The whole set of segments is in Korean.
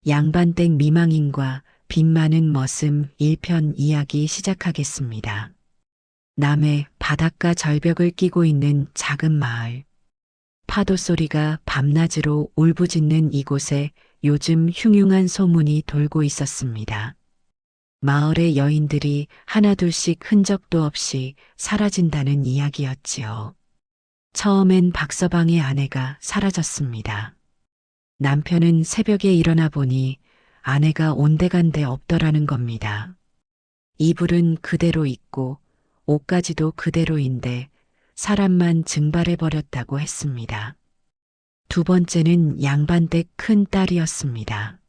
양반댁 미망인과 빚 많은 머슴 1편 이야기 시작하겠습니다. 남해 바닷가 절벽을 끼고 있는 작은 마을. 파도 소리가 밤낮으로 울부짖는 이곳에 요즘 흉흉한 소문이 돌고 있었습니다. 마을의 여인들이 하나둘씩 흔적도 없이 사라진다는 이야기였지요. 처음엔 박서방의 아내가 사라졌습니다. 남편은 새벽에 일어나 보니 아내가 온데간데 없더라는 겁니다. 이불은 그대로 있고 옷가지도 그대로인데 사람만 증발해버렸다고 했습니다. 두 번째는 양반댁 큰 딸이었습니다.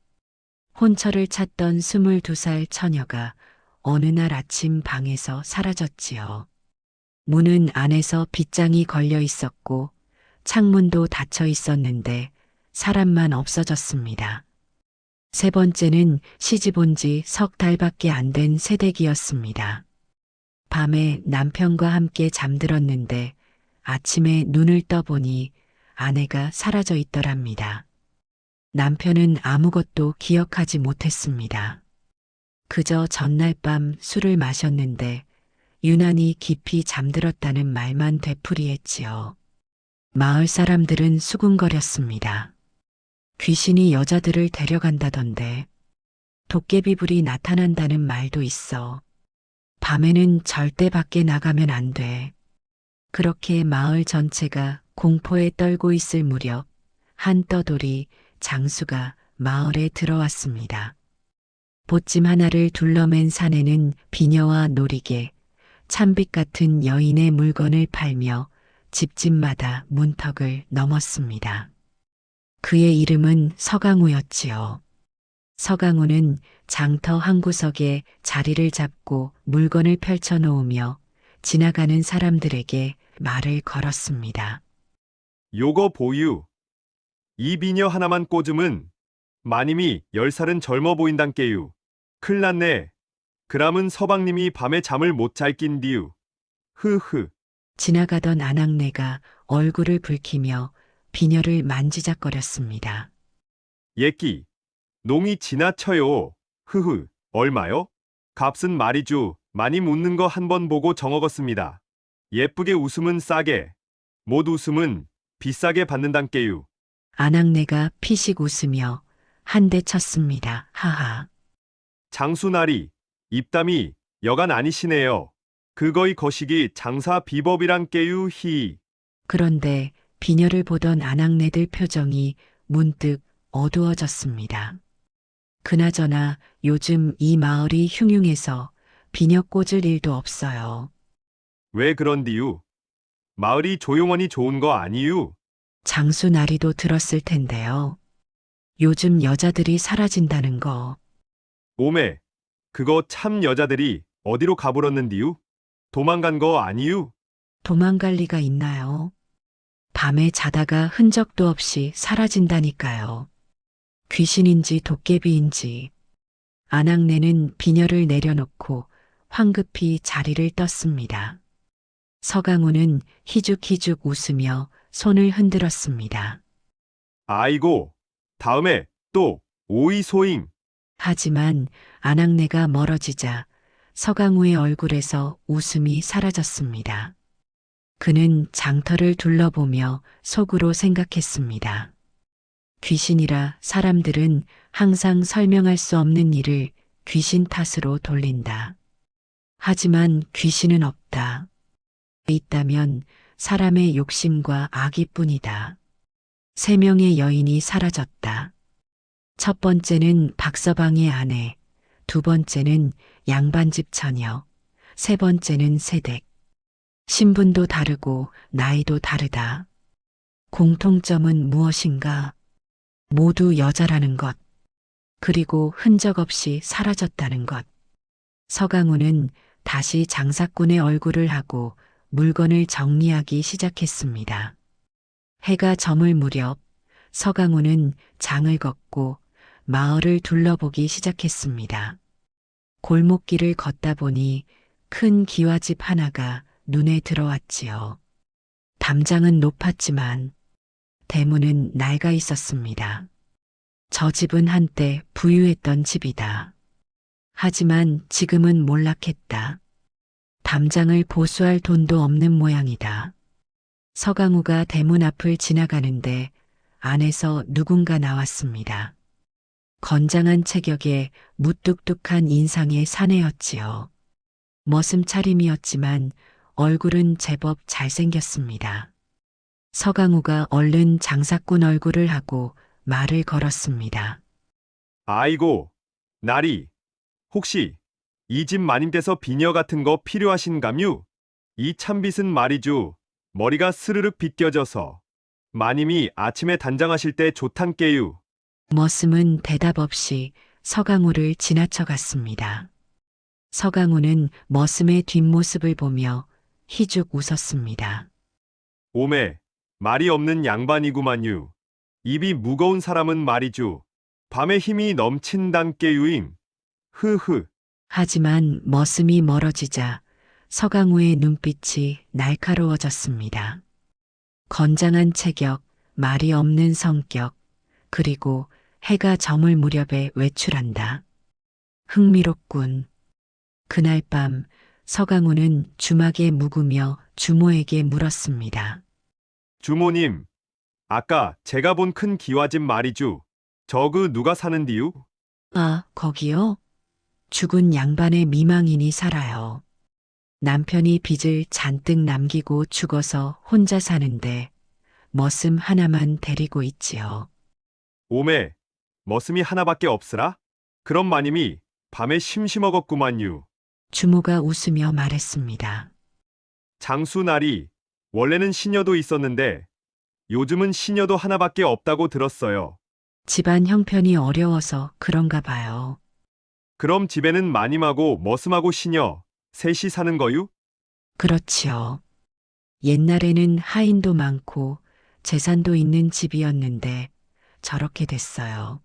혼처를 찾던 22살 처녀가 어느 날 아침 방에서 사라졌지요. 문은 안에서 빗장이 걸려 있었고 창문도 닫혀 있었는데 사람만 없어졌습니다. 세 번째는 시집 온 지 석 달밖에 안 된 새댁이었습니다. 밤에 남편과 함께 잠들었는데 아침에 눈을 떠보니 아내가 사라져 있더랍니다. 남편은 아무것도 기억하지 못했습니다. 그저 전날 밤 술을 마셨는데 유난히 깊이 잠들었다는 말만 되풀이했지요. 마을 사람들은 수군거렸습니다. 귀신이 여자들을 데려간다던데 도깨비불이 나타난다는 말도 있어. 밤에는 절대 밖에 나가면 안 돼. 그렇게 마을 전체가 공포에 떨고 있을 무렵 한 떠돌이 장수가 마을에 들어왔습니다. 보찜 하나를 둘러맨 사내는 비녀와 놀이개, 찬빛 같은 여인의 물건을 팔며 집집마다 문턱을 넘었습니다. 그의 이름은 서강우였지요. 서강우는 장터 한 구석에 자리를 잡고 물건을 펼쳐놓으며 지나가는 사람들에게 말을 걸었습니다. 요거 보유. 이 비녀 하나만 꽂으면 마님이 10살은 젊어 보인단께유. 클났네. 그람은 서방님이 밤에 잠을 못 잘 낀디유. 흐흐. 지나가던 아낙네가 얼굴을 붉히며 비녀를 만지작거렸습니다. 예끼. 농이 지나쳐요. 흐흐. 얼마요? 값은 말이죠. 마님 웃는 거 한 번 보고 정억었습니다. 예쁘게 웃으면 싸게. 못 웃으면 비싸게 받는단께유. 아낙네가 피식 웃으며 한 대 쳤습니다. 하하. 장수나리. 입담이 여간 아니시네요. 그거이 거시기 장사 비법이란께유 히. 그런데 비녀를 보던 아낙네들 표정이 문득 어두워졌습니다. 그나저나 요즘 이 마을이 흉흉해서 비녀 꽂을 일도 없어요. 왜 그런디유? 마을이 조용하니 좋은 거 아니유? 장수 나리도 들었을 텐데요. 요즘 여자들이 사라진다는 거. 오메, 그거 참 여자들이 어디로 가버렸는디유? 도망간 거 아니유? 도망갈 리가 있나요? 밤에 자다가 흔적도 없이 사라진다니까요. 귀신인지 도깨비인지. 아낙네는 비녀를 내려놓고 황급히 자리를 떴습니다. 서강우는 희죽희죽 웃으며 손을 흔들었습니다. 아이고, 다음에 또 오이소잉. 하지만 아낙네가 멀어지자 서강우의 얼굴에서 웃음이 사라졌습니다. 그는 장터를 둘러보며 속으로 생각했습니다. 귀신이라 사람들은 항상 설명할 수 없는 일을 귀신 탓으로 돌린다. 하지만 귀신은 없다. 있다면 사람의 욕심과 악의뿐이다. 3명의 여인이 사라졌다. 첫 번째는 박서방의 아내, 두 번째는 양반집 처녀, 세 번째는 새댁. 신분도 다르고 나이도 다르다. 공통점은 무엇인가? 모두 여자라는 것. 그리고 흔적 없이 사라졌다는 것. 서강우는 다시 장사꾼의 얼굴을 하고 물건을 정리하기 시작했습니다. 해가 저물 무렵 서강우는 장을 걷고 마을을 둘러보기 시작했습니다. 골목길을 걷다 보니 큰 기와집 하나가 눈에 들어왔지요. 담장은 높았지만 대문은 낡아 있었습니다. 저 집은 한때 부유했던 집이다. 하지만 지금은 몰락했다. 담장을 보수할 돈도 없는 모양이다. 서강우가 대문 앞을 지나가는데 안에서 누군가 나왔습니다. 건장한 체격에 무뚝뚝한 인상의 사내였지요. 머슴 차림이었지만 얼굴은 제법 잘생겼습니다. 서강우가 얼른 장사꾼 얼굴을 하고 말을 걸었습니다. 아이고, 나리. 혹시 이 집 마님께서 비녀 같은 거 필요하신감유? 이 참빗은 말이죠. 머리가 스르륵 빗겨져서 마님이 아침에 단장하실 때 좋단께유. 머슴은 대답 없이 서강우를 지나쳐 갔습니다. 서강우는 머슴의 뒷모습을 보며 희죽 웃었습니다. 오메, 말이 없는 양반이구만유. 입이 무거운 사람은 말이죠. 밤에 힘이 넘친단께유잉. 흐흐. 하지만 머슴이 멀어지자 서강우의 눈빛이 날카로워졌습니다. 건장한 체격, 말이 없는 성격, 그리고 해가 저물 무렵에 외출한다. 흥미롭군. 그날 밤 서강우는 주막에 묵으며 주모에게 물었습니다. 주모님, 아까 제가 본 큰 기와집 말이죠. 저그 누가 사는디유? 아, 거기요? 죽은 양반의 미망인이 살아요. 남편이 빚을 잔뜩 남기고 죽어서 혼자 사는데 머슴 하나만 데리고 있지요. 오메, 머슴이 하나밖에 없으라? 그럼 마님이 밤에 심심하겠구만유. 주모가 웃으며 말했습니다. 장수나리, 원래는 시녀도 있었는데 요즘은 시녀도 하나밖에 없다고 들었어요. 집안 형편이 어려워서 그런가 봐요. 그럼 집에는 마님하고 머슴하고 시녀, 셋이 사는 거유? 그렇지요. 옛날에는 하인도 많고 재산도 있는 집이었는데 저렇게 됐어요.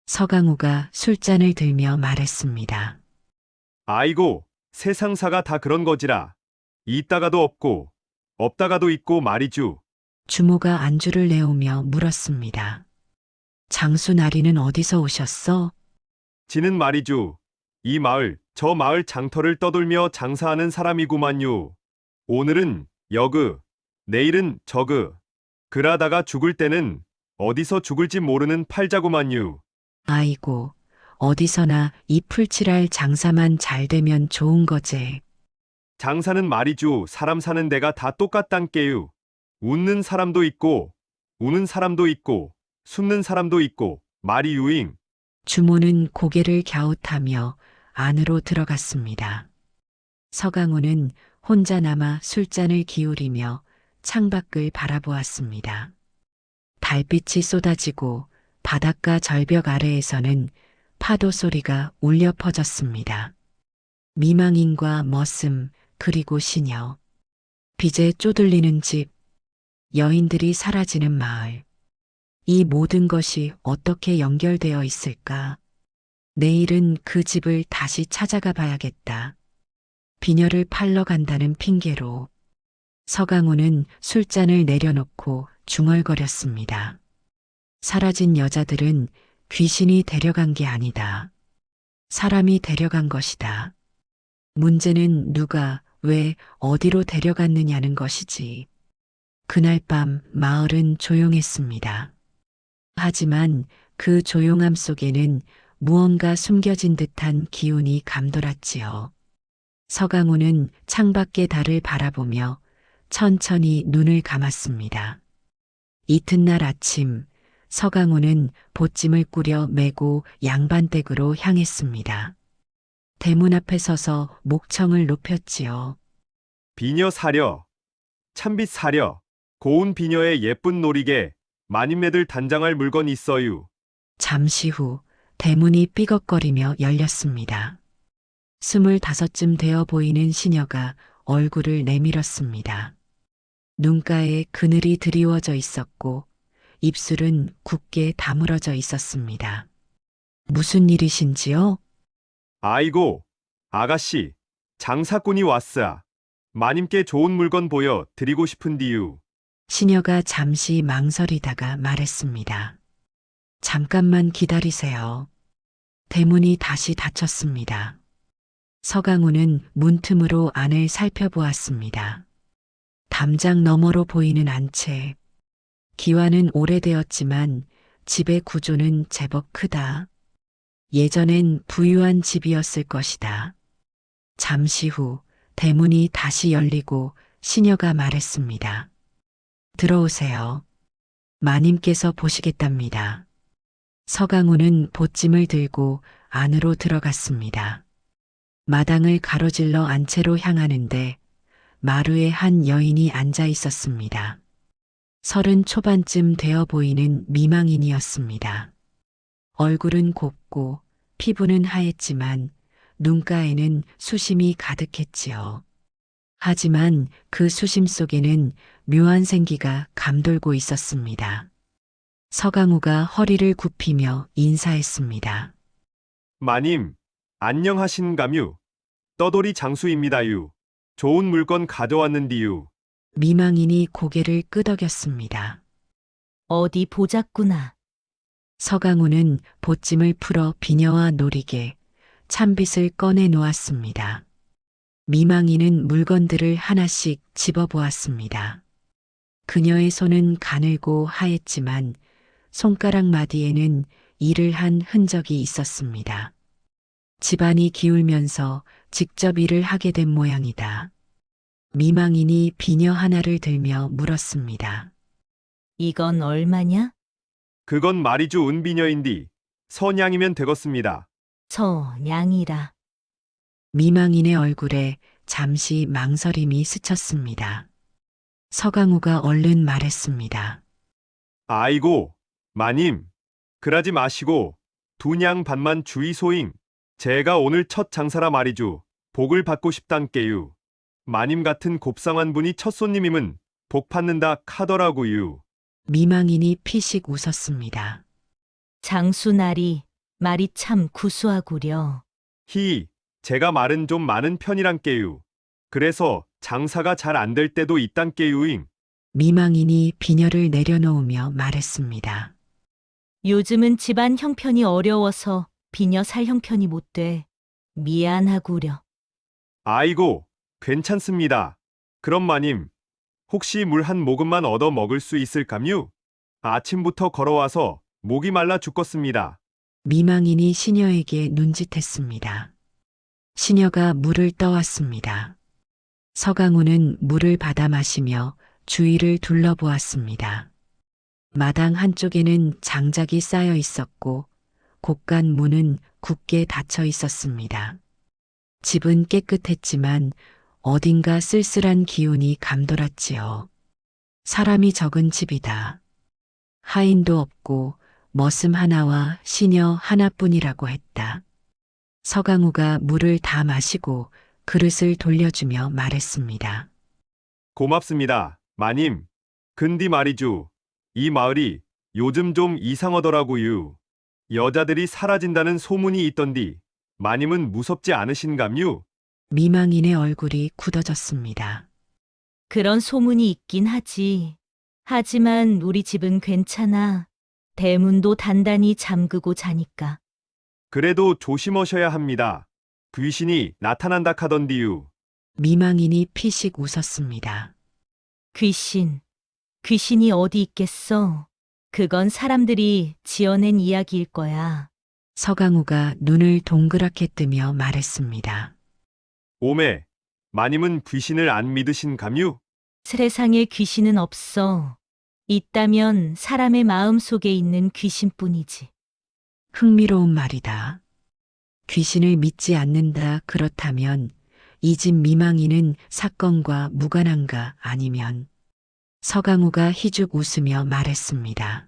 서강우가 술잔을 들며 말했습니다. 아이고, 세상사가 다 그런 거지라. 있다가도 없고, 없다가도 있고 말이죠. 주모가 안주를 내오며 물었습니다. 장수 나리는 어디서 오셨어? 지는 말이죠. 이 마을, 저 마을 장터를 떠돌며 장사하는 사람이구만요. 오늘은 여그, 내일은 저그. 그러다가 죽을 때는 어디서 죽을지 모르는 팔자구만요. 아이고, 어디서나 이 풀칠할 장사만 잘 되면 좋은 거제. 장사는 말이죠. 사람 사는 데가 다 똑같단께요. 웃는 사람도 있고, 우는 사람도 있고, 숨는 사람도 있고, 말이 유잉. 주모는 고개를 갸웃하며 안으로 들어갔습니다. 서강호는 혼자 남아 술잔을 기울이며 창밖을 바라보았습니다. 달빛이 쏟아지고 바닷가 절벽 아래에서는 파도 소리가 울려 퍼졌습니다. 미망인과 머슴, 그리고 시녀. 빚에 쪼들리는 집, 여인들이 사라지는 마을. 이 모든 것이 어떻게 연결되어 있을까? 내일은 그 집을 다시 찾아가 봐야겠다. 비녀를 팔러 간다는 핑계로 서강호는 술잔을 내려놓고 중얼거렸습니다. 사라진 여자들은 귀신이 데려간 게 아니다. 사람이 데려간 것이다. 문제는 누가, 왜, 어디로 데려갔느냐는 것이지. 그날 밤 마을은 조용했습니다. 하지만 그 조용함 속에는 무언가 숨겨진 듯한 기운이 감돌았지요. 서강호는 창밖의 달을 바라보며 천천히 눈을 감았습니다. 이튿날 아침, 서강호는 보찜을 꾸려 메고 양반댁으로 향했습니다. 대문 앞에 서서 목청을 높였지요. 비녀 사려, 참빗 사려, 고운 비녀의 예쁜 놀이개, 마님네들 단장할 물건 있어유. 잠시 후 대문이 삐걱거리며 열렸습니다. 25쯤 되어 보이는 시녀가 얼굴을 내밀었습니다. 눈가에 그늘이 드리워져 있었고 입술은 굳게 다물어져 있었습니다. 무슨 일이신지요? 아이고, 아가씨, 장사꾼이 왔으아. 마님께 좋은 물건 보여 드리고 싶은디유. 시녀가 잠시 망설이다가 말했습니다. 잠깐만 기다리세요. 대문이 다시 닫혔습니다. 서강우는 문틈으로 안을 살펴보았습니다. 담장 너머로 보이는 안채. 기와는 오래되었지만 집의 구조는 제법 크다. 예전엔 부유한 집이었을 것이다. 잠시 후 대문이 다시 열리고 시녀가 말했습니다. 들어오세요. 마님께서 보시겠답니다. 서강우는 보찜을 들고 안으로 들어갔습니다. 마당을 가로질러 안채로 향하는데 마루에 한 여인이 앉아 있었습니다. 30 초반쯤 되어 보이는 미망인이었습니다. 얼굴은 곱고 피부는 하였지만 눈가에는 수심이 가득했지요. 하지만 그 수심 속에는 묘한 생기가 감돌고 있었습니다. 서강우가 허리를 굽히며 인사했습니다. 마님, 안녕하신가뮤? 떠돌이 장수입니다유. 좋은 물건 가져왔는디유. 미망인이 고개를 끄덕였습니다. 어디 보자꾸나. 서강우는 보찜을 풀어 비녀와 노리개, 참빗을 꺼내 놓았습니다. 미망인은 물건들을 하나씩 집어보았습니다. 그녀의 손은 가늘고 하였지만 손가락 마디에는 일을 한 흔적이 있었습니다. 집안이 기울면서 직접 일을 하게 된 모양이다. 미망인이 비녀 하나를 들며 물었습니다. 이건 얼마냐? 그건 말이주 은비녀인디. 선양이면 되겠습니다. 양이라. 미망인의 얼굴에 잠시 망설임이 스쳤습니다. 서강우가 얼른 말했습니다. 아이고, 마님. 그러지 마시고 두냥 반만 주의소잉. 제가 오늘 첫 장사라 말이주. 복을 받고 싶단께유. 마님 같은 곱상한 분이 첫 손님임은 복 받는다 카더라구유. 미망인이 피식 웃었습니다. 장수날이 말이 참 구수하구려. 히, 제가 말은 좀 많은 편이란께유. 그래서 장사가 잘 안 될 때도 있단께유잉. 미망인이 비녀를 내려놓으며 말했습니다. 요즘은 집안 형편이 어려워서 비녀 살 형편이 못 돼. 미안하구려. 아이고, 괜찮습니다. 그럼 마님, 혹시 물 한 모금만 얻어 먹을 수 있을까뮤? 아침부터 걸어와서 목이 말라 죽겠습니다. 미망인이 시녀에게 눈짓했습니다. 시녀가 물을 떠왔습니다. 서강우는 물을 받아 마시며 주위를 둘러보았습니다. 마당 한쪽에는 장작이 쌓여 있었고 곳간 문은 굳게 닫혀 있었습니다. 집은 깨끗했지만 어딘가 쓸쓸한 기운이 감돌았지요. 사람이 적은 집이다. 하인도 없고 머슴 하나와 시녀 하나뿐이라고 했다. 서강우가 물을 다 마시고 그릇을 돌려주며 말했습니다. 고맙습니다, 마님. 근디 말이주, 이 마을이 요즘 좀 이상하더라구유. 여자들이 사라진다는 소문이 있던디, 마님은 무섭지 않으신감유? 미망인의 얼굴이 굳어졌습니다. 그런 소문이 있긴 하지. 하지만 우리 집은 괜찮아. 대문도 단단히 잠그고 자니까. 그래도 조심하셔야 합니다. 귀신이 나타난다 카던디유. 미망인이 피식 웃었습니다. 귀신이 어디 있겠어? 그건 사람들이 지어낸 이야기일 거야. 서강우가 눈을 동그랗게 뜨며 말했습니다. 오메, 마님은 귀신을 안 믿으신감유? 세상에 귀신은 없어. 있다면 사람의 마음 속에 있는 귀신뿐이지. 흥미로운 말이다. 귀신을 믿지 않는다 그렇다면 이 집 미망인은 사건과 무관한가 아니면 서강우가 희죽 웃으며 말했습니다.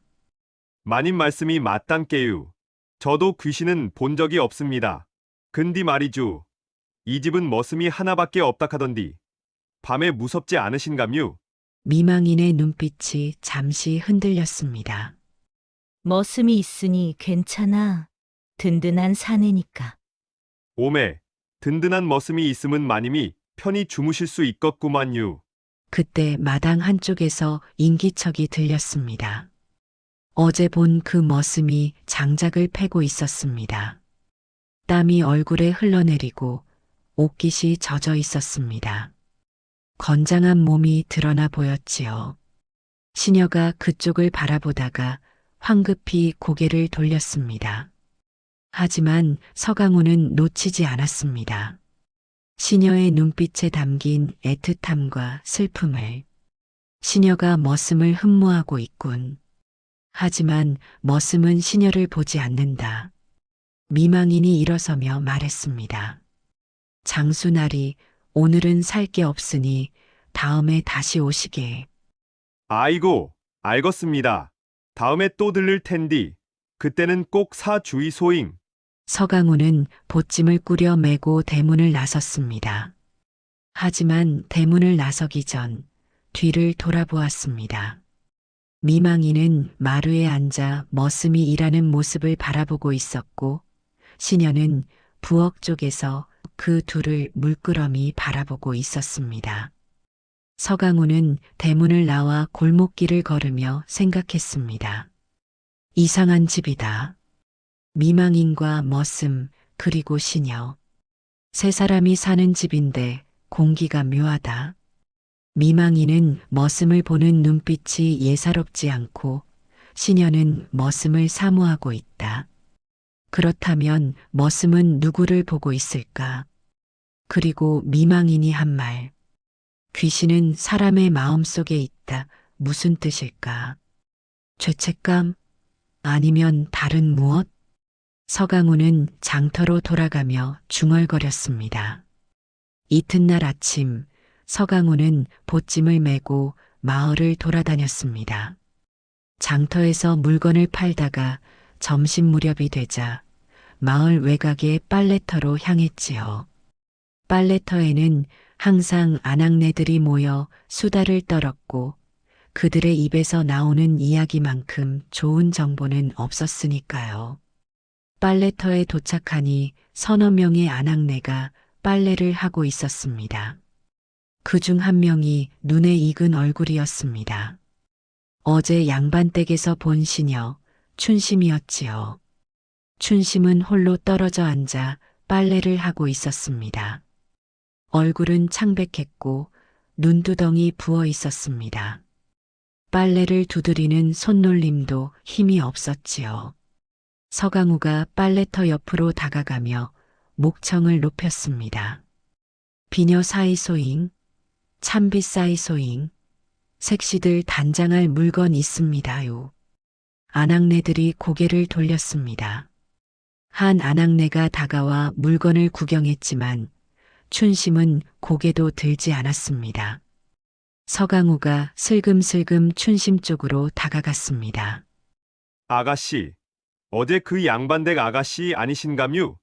마님 말씀이 맞단께유. 저도 귀신은 본 적이 없습니다. 근디 말이주, 이 집은 머슴이 하나밖에 없다 카던디, 밤에 무섭지 않으신감유? 미망인의 눈빛이 잠시 흔들렸습니다. 머슴이 있으니 괜찮아. 든든한 사내니까. 오메, 든든한 머슴이 있음은 마님이 편히 주무실 수 있겠구만유. 그때 마당 한쪽에서 인기척이 들렸습니다. 어제 본 그 머슴이 장작을 패고 있었습니다. 땀이 얼굴에 흘러내리고 옷깃이 젖어 있었습니다. 건장한 몸이 드러나 보였지요. 시녀가 그쪽을 바라보다가 황급히 고개를 돌렸습니다. 하지만 서강호는 놓치지 않았습니다. 시녀의 눈빛에 담긴 애틋함과 슬픔을. 시녀가 머슴을 흠모하고 있군. 하지만 머슴은 시녀를 보지 않는다. 미망인이 일어서며 말했습니다. 장수나리, 오늘은 살 게 없으니 다음에 다시 오시게. 아이고, 알겠습니다. 다음에 또 들를 텐디. 그때는 꼭 사 주이소잉. 서강호는 보찜을 꾸려 메고 대문을 나섰습니다. 하지만 대문을 나서기 전 뒤를 돌아보았습니다. 미망이는 마루에 앉아 머슴이 일하는 모습을 바라보고 있었고 시녀는 부엌 쪽에서 그 둘을 물끄러미 바라보고 있었습니다. 서강호는 대문을 나와 골목길을 걸으며 생각했습니다. 이상한 집이다. 미망인과 머슴 그리고 시녀. 세 사람이 사는 집인데 공기가 묘하다. 미망인은 머슴을 보는 눈빛이 예사롭지 않고 시녀는 머슴을 사모하고 있다. 그렇다면 머슴은 누구를 보고 있을까? 그리고 미망인이 한 말. 귀신은 사람의 마음속에 있다. 무슨 뜻일까? 죄책감? 아니면 다른 무엇? 서강호는 장터로 돌아가며 중얼거렸습니다. 이튿날 아침 서강호는 보찜을 메고 마을을 돌아다녔습니다. 장터에서 물건을 팔다가 점심 무렵이 되자 마을 외곽의 빨래터로 향했지요. 빨래터에는 항상 아낙네들이 모여 수다를 떨었고 그들의 입에서 나오는 이야기만큼 좋은 정보는 없었으니까요. 빨래터에 도착하니 서너 명의 아낙네가 빨래를 하고 있었습니다. 그중 한 명이 눈에 익은 얼굴이었습니다. 어제 양반댁에서 본 시녀, 춘심이었지요. 춘심은 홀로 떨어져 앉아 빨래를 하고 있었습니다. 얼굴은 창백했고 눈두덩이 부어 있었습니다. 빨래를 두드리는 손놀림도 힘이 없었지요. 서강우가 빨래터 옆으로 다가가며 목청을 높였습니다. 비녀 사이소잉, 참비 사이소잉, 색시들 단장할 물건 있습니다요. 아낙네들이 고개를 돌렸습니다. 한 아낙네가 다가와 물건을 구경했지만 춘심은 고개도 들지 않았습니다. 서강우가 슬금슬금 춘심 쪽으로 다가갔습니다. 아가씨, 어제 그 양반댁 아가씨 아니신감유?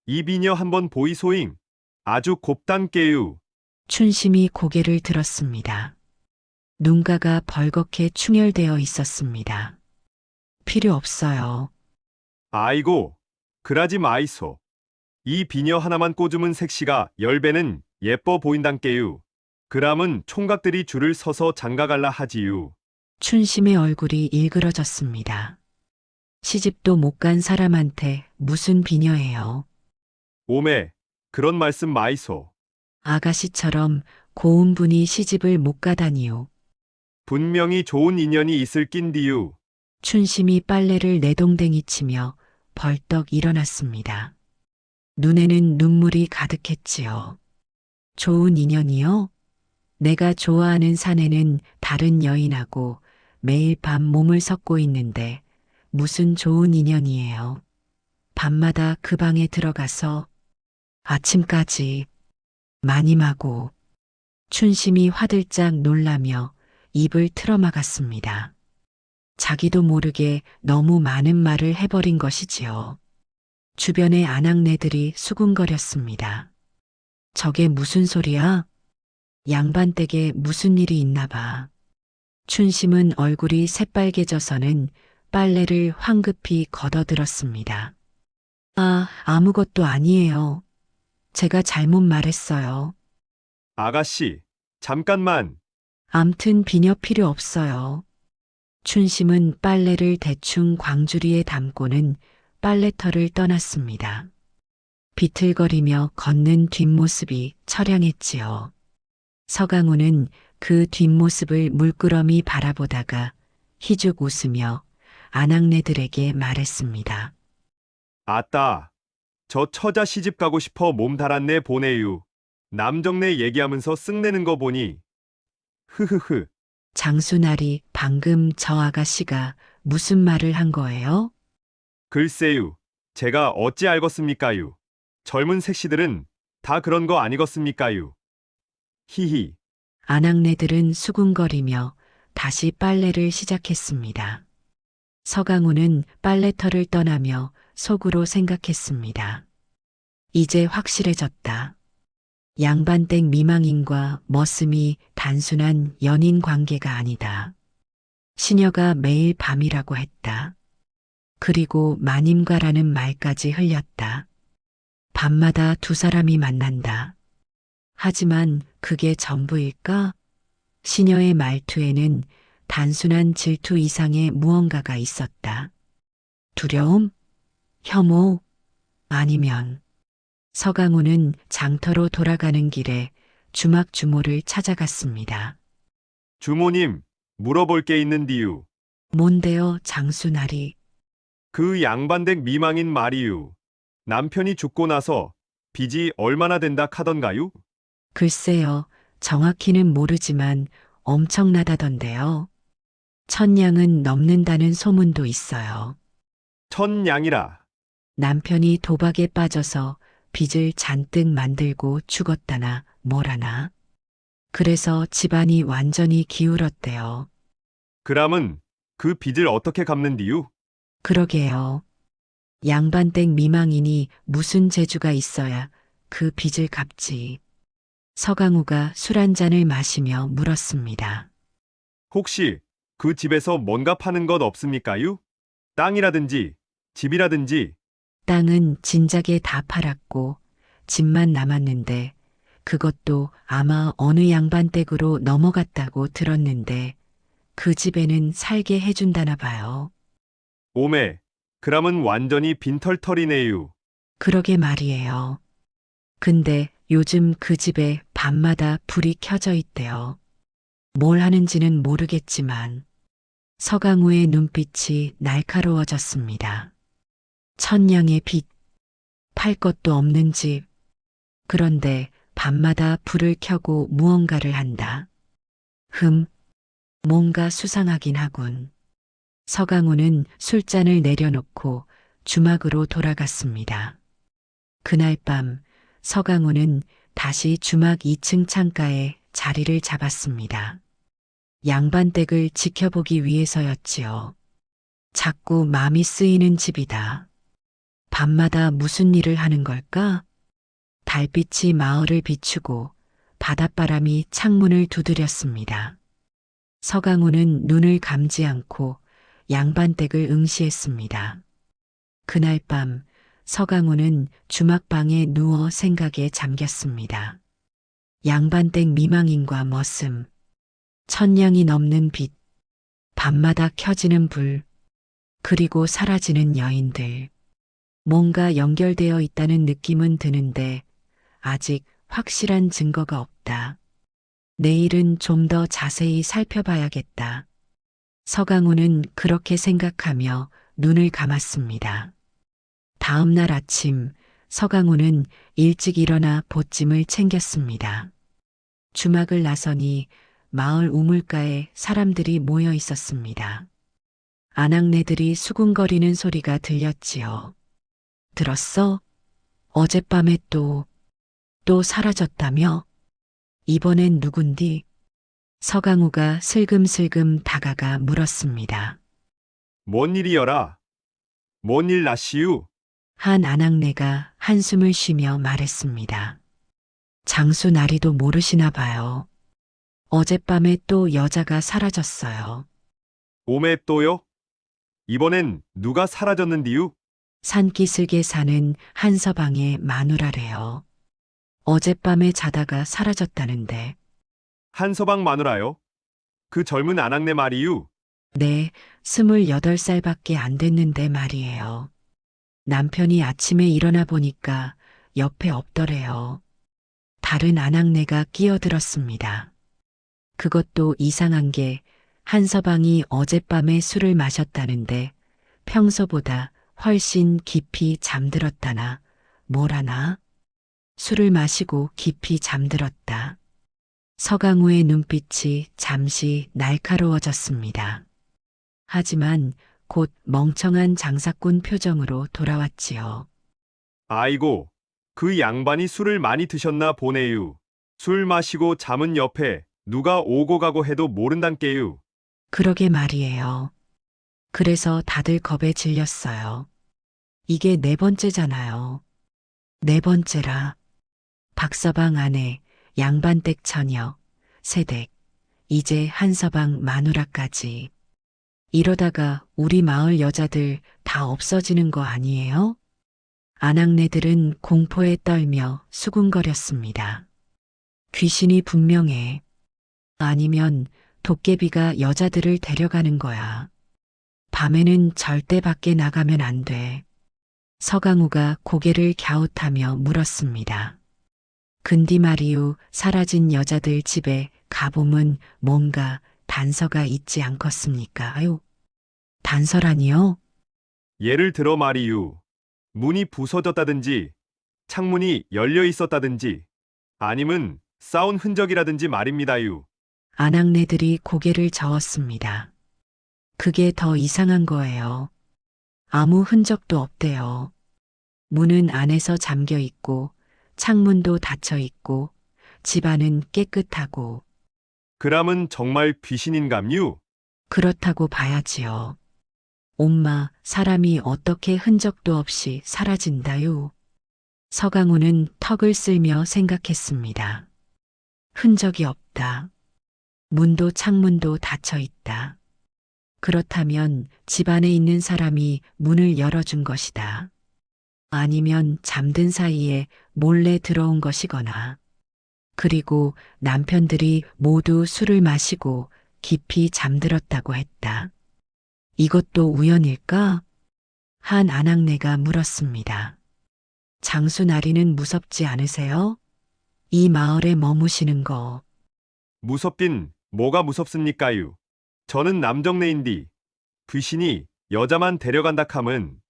이 비녀 한번 보이소잉. 아주 곱단께유. 춘심이 고개를 들었습니다. 눈가가 벌겋게 충혈되어 있었습니다. 필요 없어요. 아이고, 그라지 마이소. 이 비녀 하나만 꼬주문 색시가 10배는 예뻐 보인단께유. 그람은 총각들이 줄을 서서 장가갈라 하지유. 춘심의 얼굴이 일그러졌습니다. 시집도 못 간 사람한테 무슨 비녀예요. 오메, 그런 말씀 마이소. 아가씨처럼 고운 분이 시집을 못 가다니요. 분명히 좋은 인연이 있을 낀디유. 춘심이 빨래를 내동댕이 치며 벌떡 일어났습니다. 눈에는 눈물이 가득했지요. 좋은 인연이요? 내가 좋아하는 사내는 다른 여인하고 매일 밤 몸을 섞고 있는데 무슨 좋은 인연이에요. 밤마다 그 방에 들어가서 아침까지 마님하고. 춘심이 화들짝 놀라며 입을 틀어막았습니다. 자기도 모르게 너무 많은 말을 해버린 것이지요. 주변의 아낙네들이 수군거렸습니다. 저게 무슨 소리야? 양반댁에 무슨 일이 있나 봐. 춘심은 얼굴이 새빨개져서는 빨래를 황급히 걷어들었습니다. 아, 아무것도 아니에요. 제가 잘못 말했어요. 아가씨, 잠깐만. 암튼 비녀 필요 없어요. 춘심은 빨래를 대충 광주리에 담고는 빨래터를 떠났습니다. 비틀거리며 걷는 뒷모습이 처량했지요. 서강호는 그 뒷모습을 물끄러미 바라보다가 희죽 웃으며 아낙네들에게 말했습니다. 아따, 저 처자 시집 가고 싶어 몸 달았네 보내유. 남정네 얘기하면서 쓱내는 거 보니. 흐흐흐. 장수날이 방금 저 아가씨가 무슨 말을 한 거예요? 글쎄유, 제가 어찌 알겠습니까유. 젊은 색시들은 다 그런 거 아니겠습니까유. 히히. 아낙네들은 수군거리며 다시 빨래를 시작했습니다. 서강호는 빨래터를 떠나며 속으로 생각했습니다. 이제 확실해졌다. 양반댁 미망인과 머슴이 단순한 연인 관계가 아니다. 시녀가 매일 밤이라고 했다. 그리고 마님과라는 말까지 흘렸다. 밤마다 두 사람이 만난다. 하지만 그게 전부일까? 시녀의 말투에는 단순한 질투 이상의 무언가가 있었다. 두려움? 혐오? 아니면 서강호는 장터로 돌아가는 길에 주막 주모를 찾아갔습니다. 주모님, 물어볼 게 있는디유. 뭔데요, 장수나리? 그 양반댁 미망인 말이유. 남편이 죽고 나서 빚이 얼마나 된다 카던가유? 글쎄요, 정확히는 모르지만 엄청나다던데요. 1000냥은 넘는다는 소문도 있어요. 천냥이라. 남편이 도박에 빠져서 빚을 잔뜩 만들고 죽었다나 뭐라나. 그래서 집안이 완전히 기울었대요. 그람은 그 빚을 어떻게 갚는디유? 그러게요. 양반댁 미망인이 무슨 재주가 있어야 그 빚을 갚지. 서강우가 술 한 잔을 마시며 물었습니다. 혹시 그 집에서 뭔가 파는 것 없습니까유? 땅이라든지 집이라든지. 땅은 진작에 다 팔았고 집만 남았는데 그것도 아마 어느 양반댁으로 넘어갔다고 들었는데 그 집에는 살게 해준다나 봐요. 오메, 그람은 완전히 빈털털이네유. 그러게 말이에요. 근데 요즘 그 집에 밤마다 불이 켜져 있대요. 뭘 하는지는 모르겠지만 서강우의 눈빛이 날카로워졌습니다. 1000냥의 빚, 팔 것도 없는 집. 그런데 밤마다 불을 켜고 무언가를 한다. 뭔가 수상하긴 하군. 서강우는 술잔을 내려놓고 주막으로 돌아갔습니다. 그날 밤 서강우는 다시 주막 2층 창가에 자리를 잡았습니다. 양반댁을 지켜보기 위해서였지요. 자꾸 마음이 쓰이는 집이다. 밤마다 무슨 일을 하는 걸까? 달빛이 마을을 비추고 바닷바람이 창문을 두드렸습니다. 서강우는 눈을 감지 않고 양반댁을 응시했습니다. 그날 밤 서강우는 주막방에 누워 생각에 잠겼습니다. 양반댁 미망인과 머슴, 1000냥이 넘는 빚, 밤마다 켜지는 불, 그리고 사라지는 여인들. 뭔가 연결되어 있다는 느낌은 드는데 아직 확실한 증거가 없다. 내일은 좀 더 자세히 살펴봐야겠다. 서강우는 그렇게 생각하며 눈을 감았습니다. 다음 날 아침 서강우는 일찍 일어나 보찜을 챙겼습니다. 주막을 나서니 마을 우물가에 사람들이 모여 있었습니다. 아낙네들이 수군거리는 소리가 들렸지요. 들었어? 어젯밤에 또 사라졌다며? 이번엔 누군디? 서강우가 슬금슬금 다가가 물었습니다. 뭔 일이여라? 뭔 일 나시유? 한 아낙네가 한숨을 쉬며 말했습니다. 장수 나리도 모르시나 봐요. 어젯밤에 또 여자가 사라졌어요. 오메 또요? 이번엔 누가 사라졌는디유? 산기슭에 사는 한서방의 마누라래요. 어젯밤에 자다가 사라졌다는데 한서방 마누라요? 그 젊은 아낙네 말이유? 네, 28살밖에 안 됐는데 말이에요. 남편이 아침에 일어나 보니까 옆에 없더래요. 다른 아낙네가 끼어들었습니다. 그것도 이상한 게 한서방이 어젯밤에 술을 마셨다는데 평소보다 훨씬 깊이 잠들었다나 뭐라나? 술을 마시고 깊이 잠들었다. 서강우의 눈빛이 잠시 날카로워졌습니다. 하지만 곧 멍청한 장사꾼 표정으로 돌아왔지요. 아이고, 그 양반이 술을 많이 드셨나 보네유. 술 마시고 잠은 옆에 누가 오고 가고 해도 모른단께유. 그러게 말이에요. 그래서 다들 겁에 질렸어요. 이게 네 번째잖아요. 네 번째라. 박서방 아내, 양반댁 처녀, 새댁, 이제 한서방 마누라까지. 이러다가 우리 마을 여자들 다 없어지는 거 아니에요? 아낙네들은 공포에 떨며 수군거렸습니다. 귀신이 분명해. 아니면 도깨비가 여자들을 데려가는 거야. 밤에는 절대 밖에 나가면 안 돼. 서강우가 고개를 갸웃하며 물었습니다. 근디 말이유 사라진 여자들 집에 가보면 뭔가 단서가 있지 않겠습니까? 아유, 단서라니요? 예를 들어 말이유. 문이 부서졌다든지, 창문이 열려 있었다든지, 아니면 싸운 흔적이라든지 말입니다유. 아낙네들이 고개를 저었습니다. 그게 더 이상한 거예요. 아무 흔적도 없대요. 문은 안에서 잠겨 있고, 창문도 닫혀 있고, 집안은 깨끗하고, 그람은 정말 귀신인감유? 그렇다고 봐야지요. 엄마, 사람이 어떻게 흔적도 없이 사라진다요? 서강호는 턱을 쓸며 생각했습니다. 흔적이 없다. 문도 창문도 닫혀 있다. 그렇다면 집 안에 있는 사람이 문을 열어준 것이다. 아니면 잠든 사이에 몰래 들어온 것이거나, 그리고 남편들이 모두 술을 마시고 깊이 잠들었다고 했다. 이것도 우연일까? 한 아낙네가 물었습니다. 장수나리는 무섭지 않으세요? 이 마을에 머무시는 거. 무섭긴 뭐가 무섭습니까유. 저는 남정네인디. 귀신이 여자만 데려간다 함은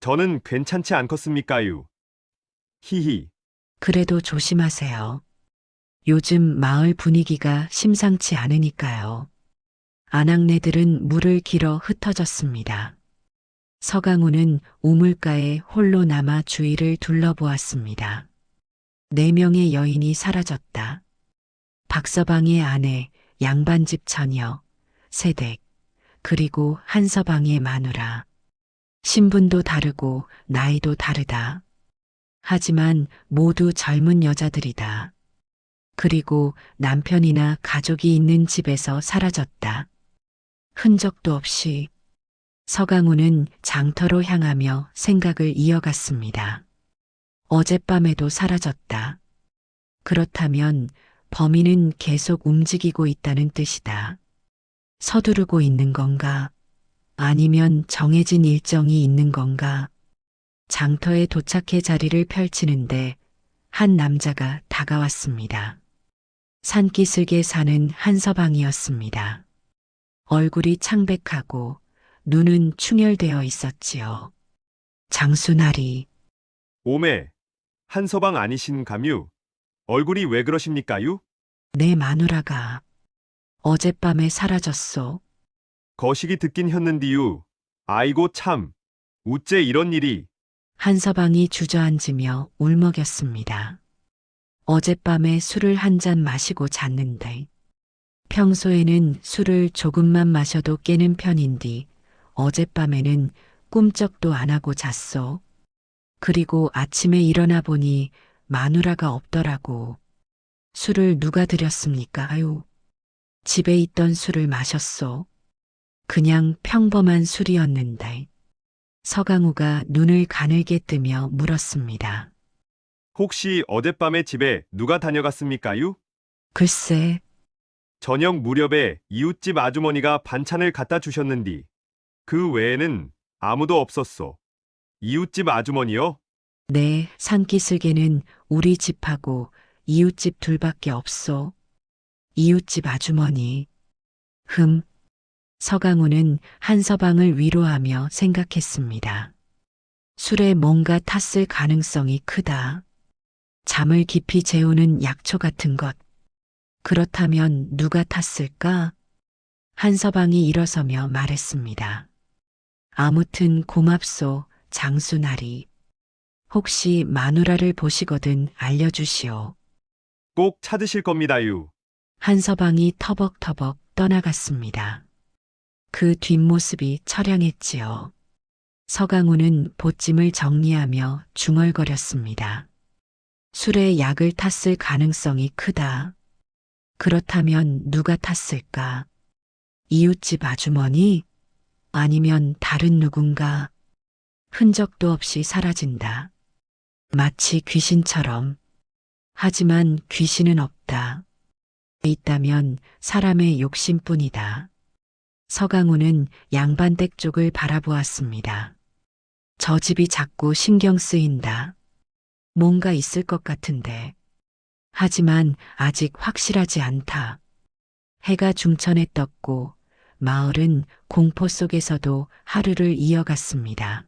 저는 괜찮지 않겠습니까유. 히히. 그래도 조심하세요. 요즘 마을 분위기가 심상치 않으니까요. 아낙네들은 물을 길어 흩어졌습니다. 서강우는 우물가에 홀로 남아 주위를 둘러보았습니다. 4명의 여인이 사라졌다. 박서방의 아내, 양반집 처녀, 새댁, 그리고 한서방의 마누라. 신분도 다르고 나이도 다르다. 하지만 모두 젊은 여자들이다. 그리고 남편이나 가족이 있는 집에서 사라졌다. 흔적도 없이 서강우는 장터로 향하며 생각을 이어갔습니다. 어젯밤에도 사라졌다. 그렇다면 범인은 계속 움직이고 있다는 뜻이다. 서두르고 있는 건가? 아니면 정해진 일정이 있는 건가? 장터에 도착해 자리를 펼치는데 한 남자가 다가왔습니다. 산기슭에 사는 한서방이었습니다. 얼굴이 창백하고 눈은 충혈되어 있었지요. 장수나리, 오메. 한서방 아니신감유. 얼굴이 왜 그러십니까유? 내 마누라가 어젯밤에 사라졌소. 거시기 듣긴 했는디유. 아이고 참. 우째 이런 일이. 한서방이 주저앉으며 울먹였습니다. 어젯밤에 술을 한 잔 마시고 잤는데 평소에는 술을 조금만 마셔도 깨는 편인디 어젯밤에는 꿈쩍도 안 하고 잤소. 그리고 아침에 일어나 보니 마누라가 없더라고. 술을 누가 드렸습니까? 아유. 집에 있던 술을 마셨소. 그냥 평범한 술이었는데. 서강우가 눈을 가늘게 뜨며 물었습니다. 혹시 어젯밤에 집에 누가 다녀갔습니까유? 글쎄, 저녁 무렵에 이웃집 아주머니가 반찬을 갖다 주셨는디 그 외에는 아무도 없었소. 이웃집 아주머니요? 네, 산기슭에는 우리 집하고 이웃집 둘밖에 없소. 이웃집 아주머니. 서강호는 한서방을 위로하며 생각했습니다. 술에 뭔가 탔을 가능성이 크다. 잠을 깊이 재우는 약초 같은 것. 그렇다면 누가 탔을까? 한서방이 일어서며 말했습니다. 아무튼 고맙소, 장수나리. 혹시 마누라를 보시거든 알려주시오. 꼭 찾으실 겁니다유. 한서방이 터벅터벅 떠나갔습니다. 그 뒷모습이 처량했지요. 서강호는 보찜을 정리하며 중얼거렸습니다. 술에 약을 탔을 가능성이 크다. 그렇다면 누가 탔을까? 이웃집 아주머니? 아니면 다른 누군가? 흔적도 없이 사라진다. 마치 귀신처럼. 하지만 귀신은 없다. 있다면 사람의 욕심뿐이다. 서강호는 양반댁 쪽을 바라보았습니다. 저 집이 자꾸 신경 쓰인다. 뭔가 있을 것 같은데. 하지만 아직 확실하지 않다. 해가 중천에 떴고 마을은 공포 속에서도 하루를 이어갔습니다.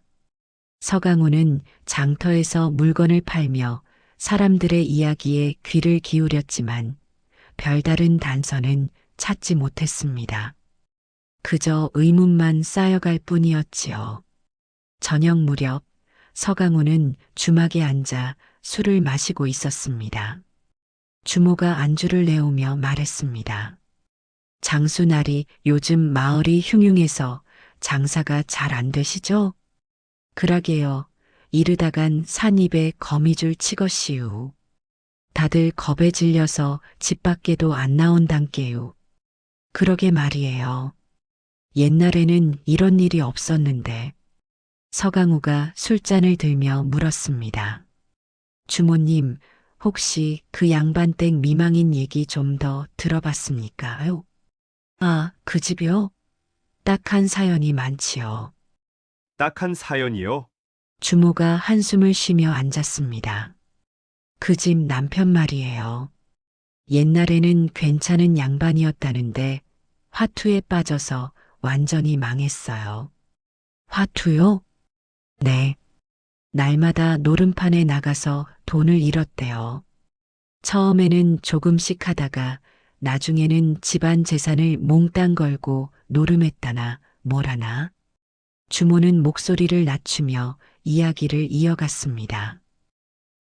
서강호는 장터에서 물건을 팔며 사람들의 이야기에 귀를 기울였지만 별다른 단서는 찾지 못했습니다. 그저 의문만 쌓여갈 뿐이었지요. 저녁 무렵 서강호는 주막에 앉아 술을 마시고 있었습니다. 주모가 안주를 내오며 말했습니다. 장수날이 요즘 마을이 흉흉해서 장사가 잘 안 되시죠? 그러게요. 이르다간 산입에 거미줄 치것이유. 다들 겁에 질려서 집 밖에도 안 나온단께요. 그러게 말이에요. 옛날에는 이런 일이 없었는데. 서강호가 술잔을 들며 물었습니다. 주모님, 혹시 그 양반댁 미망인 얘기 좀 더 들어봤습니까요? 아, 그 집이요? 딱한 사연이 많지요. 딱한 사연이요? 주모가 한숨을 쉬며 앉았습니다. 그 집 남편 말이에요. 옛날에는 괜찮은 양반이었다는데 화투에 빠져서 완전히 망했어요. 화투요? 네. 날마다 노름판에 나가서 돈을 잃었대요. 처음에는 조금씩 하다가 나중에는 집안 재산을 몽땅 걸고 노름했다나 뭐라나. 주모는 목소리를 낮추며 이야기를 이어갔습니다.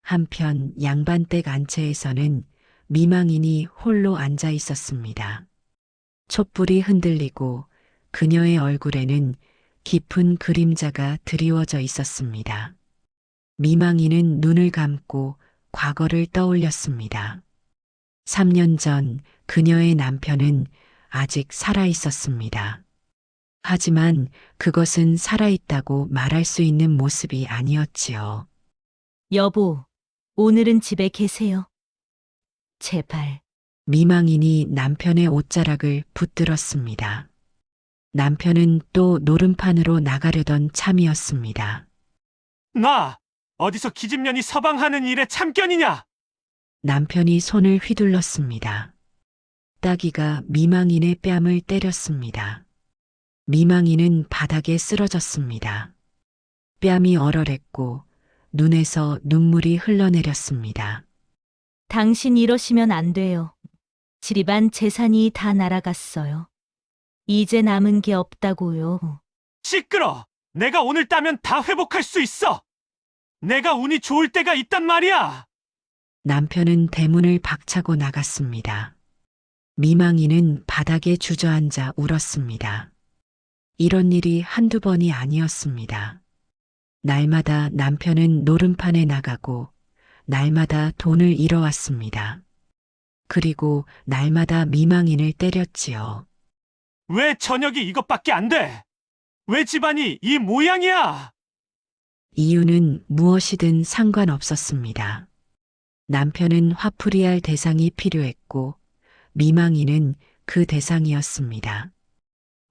한편 양반댁 안채에서는 미망인이 홀로 앉아 있었습니다. 촛불이 흔들리고 그녀의 얼굴에는 깊은 그림자가 드리워져 있었습니다. 미망인은 눈을 감고 과거를 떠올렸습니다. 3년 전 그녀의 남편은 아직 살아 있었습니다. 하지만 그것은 살아있다고 말할 수 있는 모습이 아니었지요. 여보, 오늘은 집에 계세요. 제발. 미망인이 남편의 옷자락을 붙들었습니다. 남편은 또 노름판으로 나가려던 참이었습니다. 나! 어디서 기집년이 서방하는 일에 참견이냐? 남편이 손을 휘둘렀습니다. 따귀가 미망인의 뺨을 때렸습니다. 미망인은 바닥에 쓰러졌습니다. 뺨이 얼얼했고 눈에서 눈물이 흘러내렸습니다. 당신 이러시면 안 돼요. 집안 재산이 다 날아갔어요. 이제 남은 게 없다고요. 시끄러! 내가 오늘 따면 다 회복할 수 있어! 내가 운이 좋을 때가 있단 말이야! 남편은 대문을 박차고 나갔습니다. 미망인은 바닥에 주저앉아 울었습니다. 이런 일이 한두 번이 아니었습니다. 날마다 남편은 노름판에 나가고 날마다 돈을 잃어왔습니다. 그리고 날마다 미망인을 때렸지요. 왜 저녁이 이것밖에 안 돼? 왜 집안이 이 모양이야? 이유는 무엇이든 상관없었습니다. 남편은 화풀이할 대상이 필요했고 미망인은 그 대상이었습니다.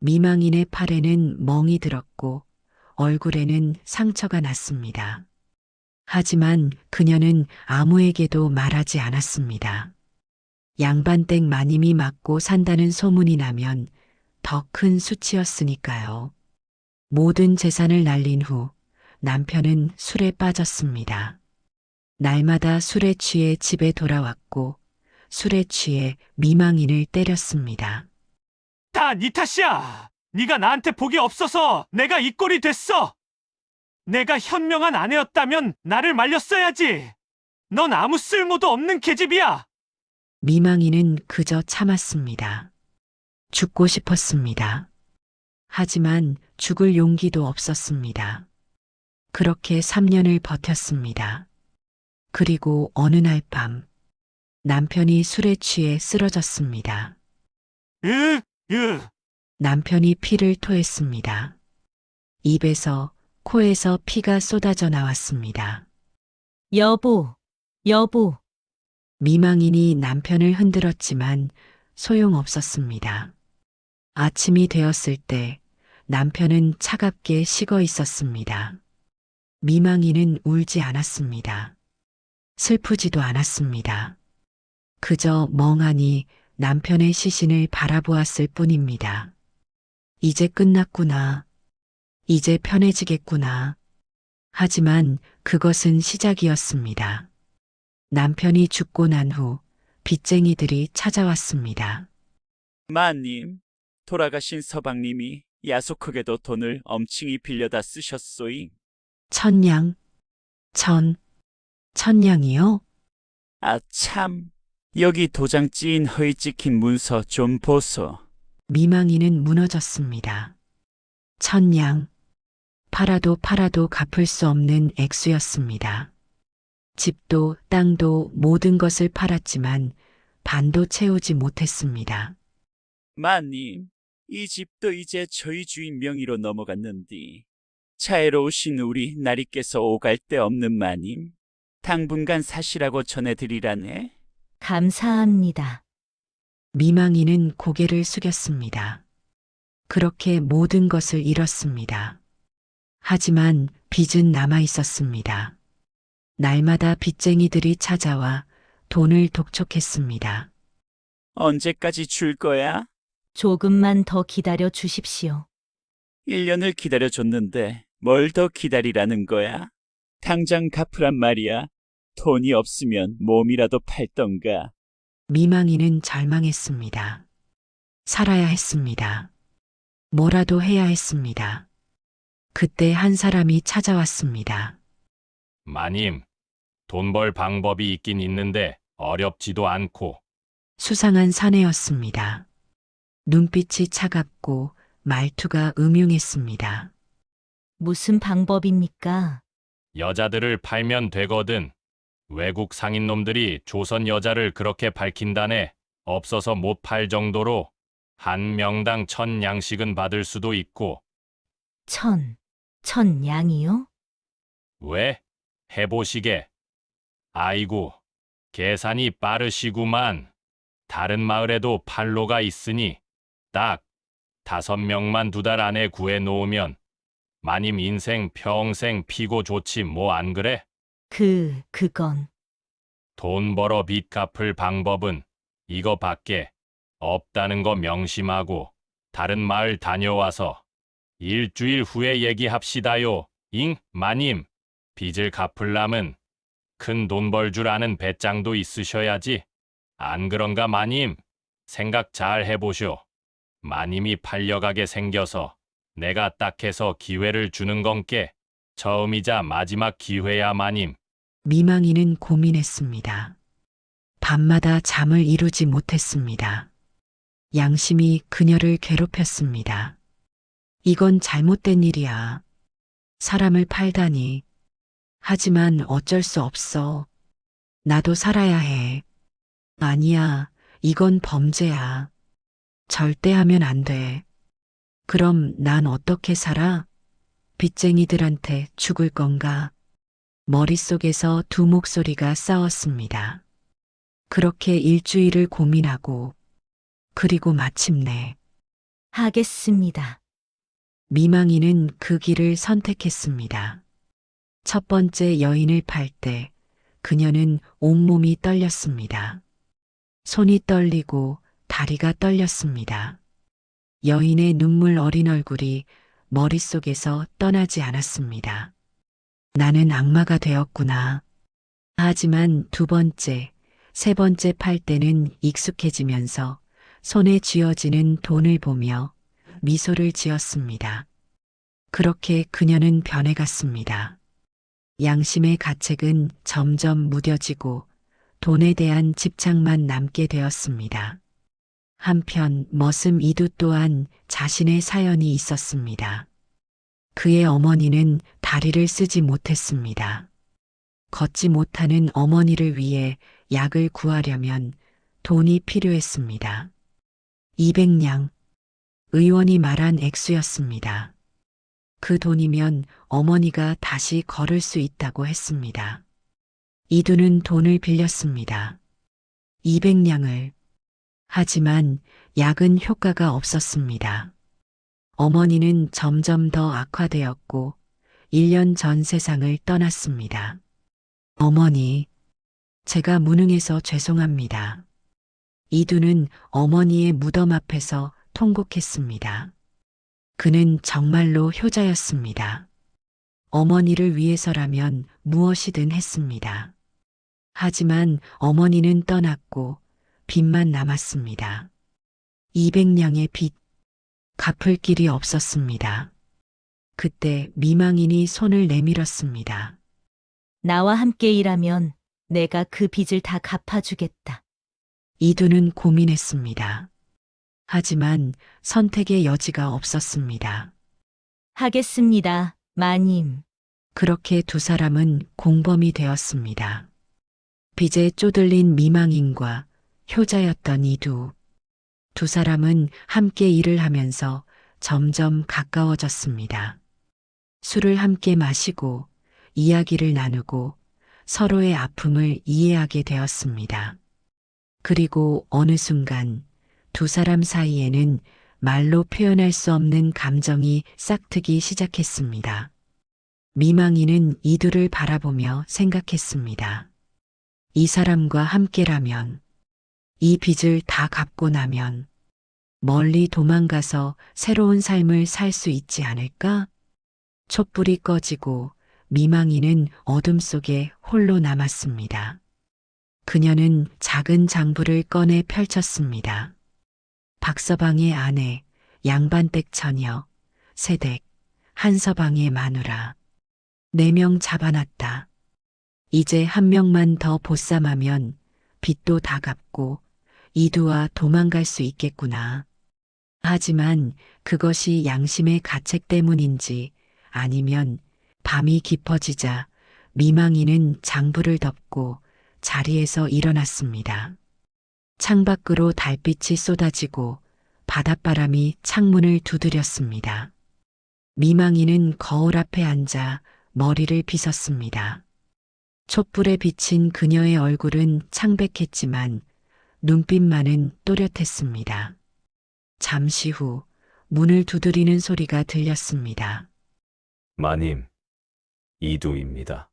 미망인의 팔에는 멍이 들었고 얼굴에는 상처가 났습니다. 하지만 그녀는 아무에게도 말하지 않았습니다. 양반댁 마님이 맞고 산다는 소문이 나면 더 큰 수치였으니까요. 모든 재산을 날린 후 남편은 술에 빠졌습니다. 날마다 술에 취해 집에 돌아왔고 술에 취해 미망인을 때렸습니다. 다 네 탓이야. 네가 나한테 복이 없어서 내가 이 꼴이 됐어. 내가 현명한 아내였다면 나를 말렸어야지. 넌 아무 쓸모도 없는 계집이야. 미망인은 그저 참았습니다. 죽고 싶었습니다. 하지만 죽을 용기도 없었습니다. 그렇게 3년을 버텼습니다. 그리고 어느 날 밤, 남편이 술에 취해 쓰러졌습니다. 으, 으. 남편이 피를 토했습니다. 입에서, 코에서 피가 쏟아져 나왔습니다. 여보, 여보. 미망인이 남편을 흔들었지만 소용없었습니다. 아침이 되었을 때 남편은 차갑게 식어 있었습니다. 미망인은 울지 않았습니다. 슬프지도 않았습니다. 그저 멍하니 남편의 시신을 바라보았을 뿐입니다. 이제 끝났구나. 이제 편해지겠구나. 하지만 그것은 시작이었습니다. 남편이 죽고 난 후 빚쟁이들이 찾아왔습니다. 마님, 돌아가신 서방님이 야속하게도 돈을 엄칭히 빌려다 쓰셨소잉. 천냥, 천냥이요? 아 참, 여기 도장 찌인 허위 찍힌 문서 좀 보소. 미망이는 무너졌습니다. 천냥, 팔아도 갚을 수 없는 액수였습니다. 집도 땅도 모든 것을 팔았지만 반도 채우지 못했습니다. 마님, 이 집도 이제 저희 주인 명의로 넘어갔는디. 자애로우신 우리 나리께서 오갈 데 없는 마님, 당분간 사시라고 전해드리라네. 감사합니다. 미망이는 고개를 숙였습니다. 그렇게 모든 것을 잃었습니다. 하지만 빚은 남아 있었습니다. 날마다 빚쟁이들이 찾아와 돈을 독촉했습니다. 언제까지 줄 거야? 조금만 더 기다려 주십시오. 1년을 기다려줬는데 뭘 더 기다리라는 거야? 당장 갚으란 말이야. 돈이 없으면 몸이라도 팔던가. 미망이는 절망했습니다. 살아야 했습니다. 뭐라도 해야 했습니다. 그때 한 사람이 찾아왔습니다. 마님, 돈 벌 방법이 있긴 있는데 어렵지도 않고. 수상한 사내였습니다. 눈빛이 차갑고 말투가 음흉했습니다. 무슨 방법입니까? 여자들을 팔면 되거든. 외국 상인놈들이 조선 여자를 그렇게 밝힌다네. 없어서 못 팔 정도로 한 명당 1,000냥씩은 받을 수도 있고. 천냥이요? 왜? 해보시게. 아이고, 계산이 빠르시구만. 다른 마을에도 팔로가 있으니 딱 5명만 2달 안에 구해놓으면 마님 인생 평생 피고 좋지 뭐 안 그래? 그건. 돈 벌어 빚 갚을 방법은 이거밖에 없다는 거 명심하고 다른 마을 다녀와서 일주일 후에 얘기합시다요. 잉, 마님. 빚을 갚으려면 큰 돈 벌 줄 아는 배짱도 있으셔야지. 안 그런가 마님? 생각 잘 해보쇼. 마님이 팔려가게 생겨서 내가 딱 해서 기회를 주는 건께 처음이자 마지막 기회야 마님. 미망이는 고민했습니다. 밤마다 잠을 이루지 못했습니다. 양심이 그녀를 괴롭혔습니다. 이건 잘못된 일이야. 사람을 팔다니. 하지만 어쩔 수 없어. 나도 살아야 해. 아니야, 이건 범죄야. 절대 하면 안 돼. 그럼 난 어떻게 살아? 빚쟁이들한테 죽을 건가? 머릿속에서 두 목소리가 싸웠습니다. 그렇게 일주일을 고민하고 그리고 마침내 하겠습니다. 미망이는 그 길을 선택했습니다. 첫 번째 여인을 팔 때 그녀는 온몸이 떨렸습니다. 손이 떨리고 다리가 떨렸습니다. 여인의 눈물 어린 얼굴이 머릿속에서 떠나지 않았습니다. 나는 악마가 되었구나. 하지만 두 번째, 세 번째 팔 때는 익숙해지면서 손에 쥐어지는 돈을 보며 미소를 지었습니다. 그렇게 그녀는 변해갔습니다. 양심의 가책은 점점 무뎌지고 돈에 대한 집착만 남게 되었습니다. 한편 머슴 이두 또한 자신의 사연이 있었습니다. 그의 어머니는 다리를 쓰지 못했습니다. 걷지 못하는 어머니를 위해 약을 구하려면 돈이 필요했습니다. 200냥, 의원이 말한 액수였습니다. 그 돈이면 어머니가 다시 걸을 수 있다고 했습니다. 이두는 돈을 빌렸습니다. 200냥을. 하지만 약은 효과가 없었습니다. 어머니는 점점 더 악화되었고 1년 전 세상을 떠났습니다. 어머니, 제가 무능해서 죄송합니다. 이두는 어머니의 무덤 앞에서 통곡했습니다. 그는 정말로 효자였습니다. 어머니를 위해서라면 무엇이든 했습니다. 하지만 어머니는 떠났고 빚만 남았습니다. 200냥의 빚, 갚을 길이 없었습니다. 그때 미망인이 손을 내밀었습니다. 나와 함께 일하면 내가 그 빚을 다 갚아주겠다. 이두는 고민했습니다. 하지만 선택의 여지가 없었습니다. 하겠습니다, 마님. 그렇게 두 사람은 공범이 되었습니다. 빚에 쪼들린 미망인과 효자였던 이두. 두 사람은 함께 일을 하면서 점점 가까워졌습니다. 술을 함께 마시고 이야기를 나누고 서로의 아픔을 이해하게 되었습니다. 그리고 어느 순간 두 사람 사이에는 말로 표현할 수 없는 감정이 싹트기 시작했습니다. 미망이는 이두를 바라보며 생각했습니다. 이 사람과 함께라면, 이 빚을 다 갚고 나면 멀리 도망가서 새로운 삶을 살 수 있지 않을까? 촛불이 꺼지고 미망이는 어둠 속에 홀로 남았습니다. 그녀는 작은 장부를 꺼내 펼쳤습니다. 박서방의 아내, 양반댁 처녀, 세댁, 한서방의 마누라. 4명 잡아놨다. 이제 1명만 더 보쌈하면 빚도 다 갚고 이두와 도망갈 수 있겠구나. 하지만 그것이 양심의 가책 때문인지 아니면 밤이 깊어지자 미망이는 장부를 덮고 자리에서 일어났습니다. 창밖으로 달빛이 쏟아지고 바닷바람이 창문을 두드렸습니다. 미망이는 거울 앞에 앉아 머리를 빗었습니다. 촛불에 비친 그녀의 얼굴은 창백했지만 눈빛만은 또렷했습니다. 잠시 후 문을 두드리는 소리가 들렸습니다. 마님, 이두입니다.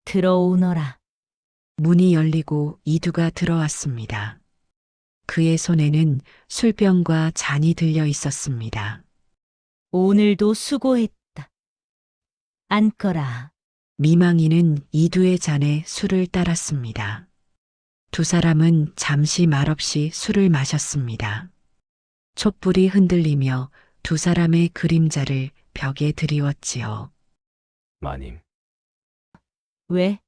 들어오너라. 문이 열리고 이두가 들어왔습니다. 그의 손에는 술병과 잔이 들려 있었습니다. 오늘도 수고했다. 앉거라. 미망이는 이두의 잔에 술을 따랐습니다. 두 사람은 잠시 말없이 술을 마셨습니다. 촛불이 흔들리며 두 사람의 그림자를 벽에 드리웠지요. 마님, 왜?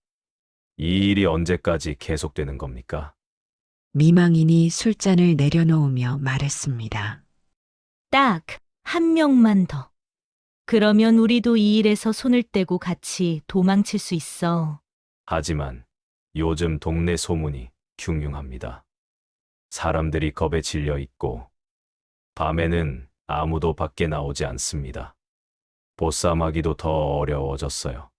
이 일이 언제까지 계속되는 겁니까? 미망인이 술잔을 내려놓으며 말했습니다. 딱 1명만 더. 그러면 우리도 이 일에서 손을 떼고 같이 도망칠 수 있어. 하지만 요즘 동네 소문이 흉흉합니다. 사람들이 겁에 질려 있고 밤에는 아무도 밖에 나오지 않습니다. 보쌈하기도 더 어려워졌어요.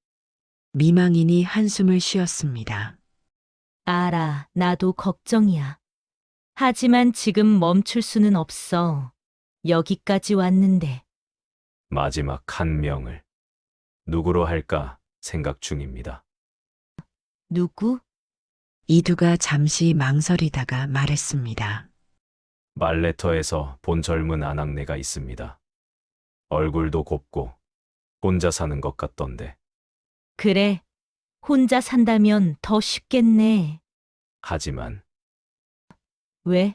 미망인이 한숨을 쉬었습니다. 알아, 나도 걱정이야. 하지만 지금 멈출 수는 없어. 여기까지 왔는데. 마지막 한 명을 누구로 할까 생각 중입니다. 누구? 이두가 잠시 망설이다가 말했습니다. 말레터에서 본 젊은 아낙네가 있습니다. 얼굴도 곱고 혼자 사는 것 같던데. 그래. 혼자 산다면 더 쉽겠네. 하지만 왜?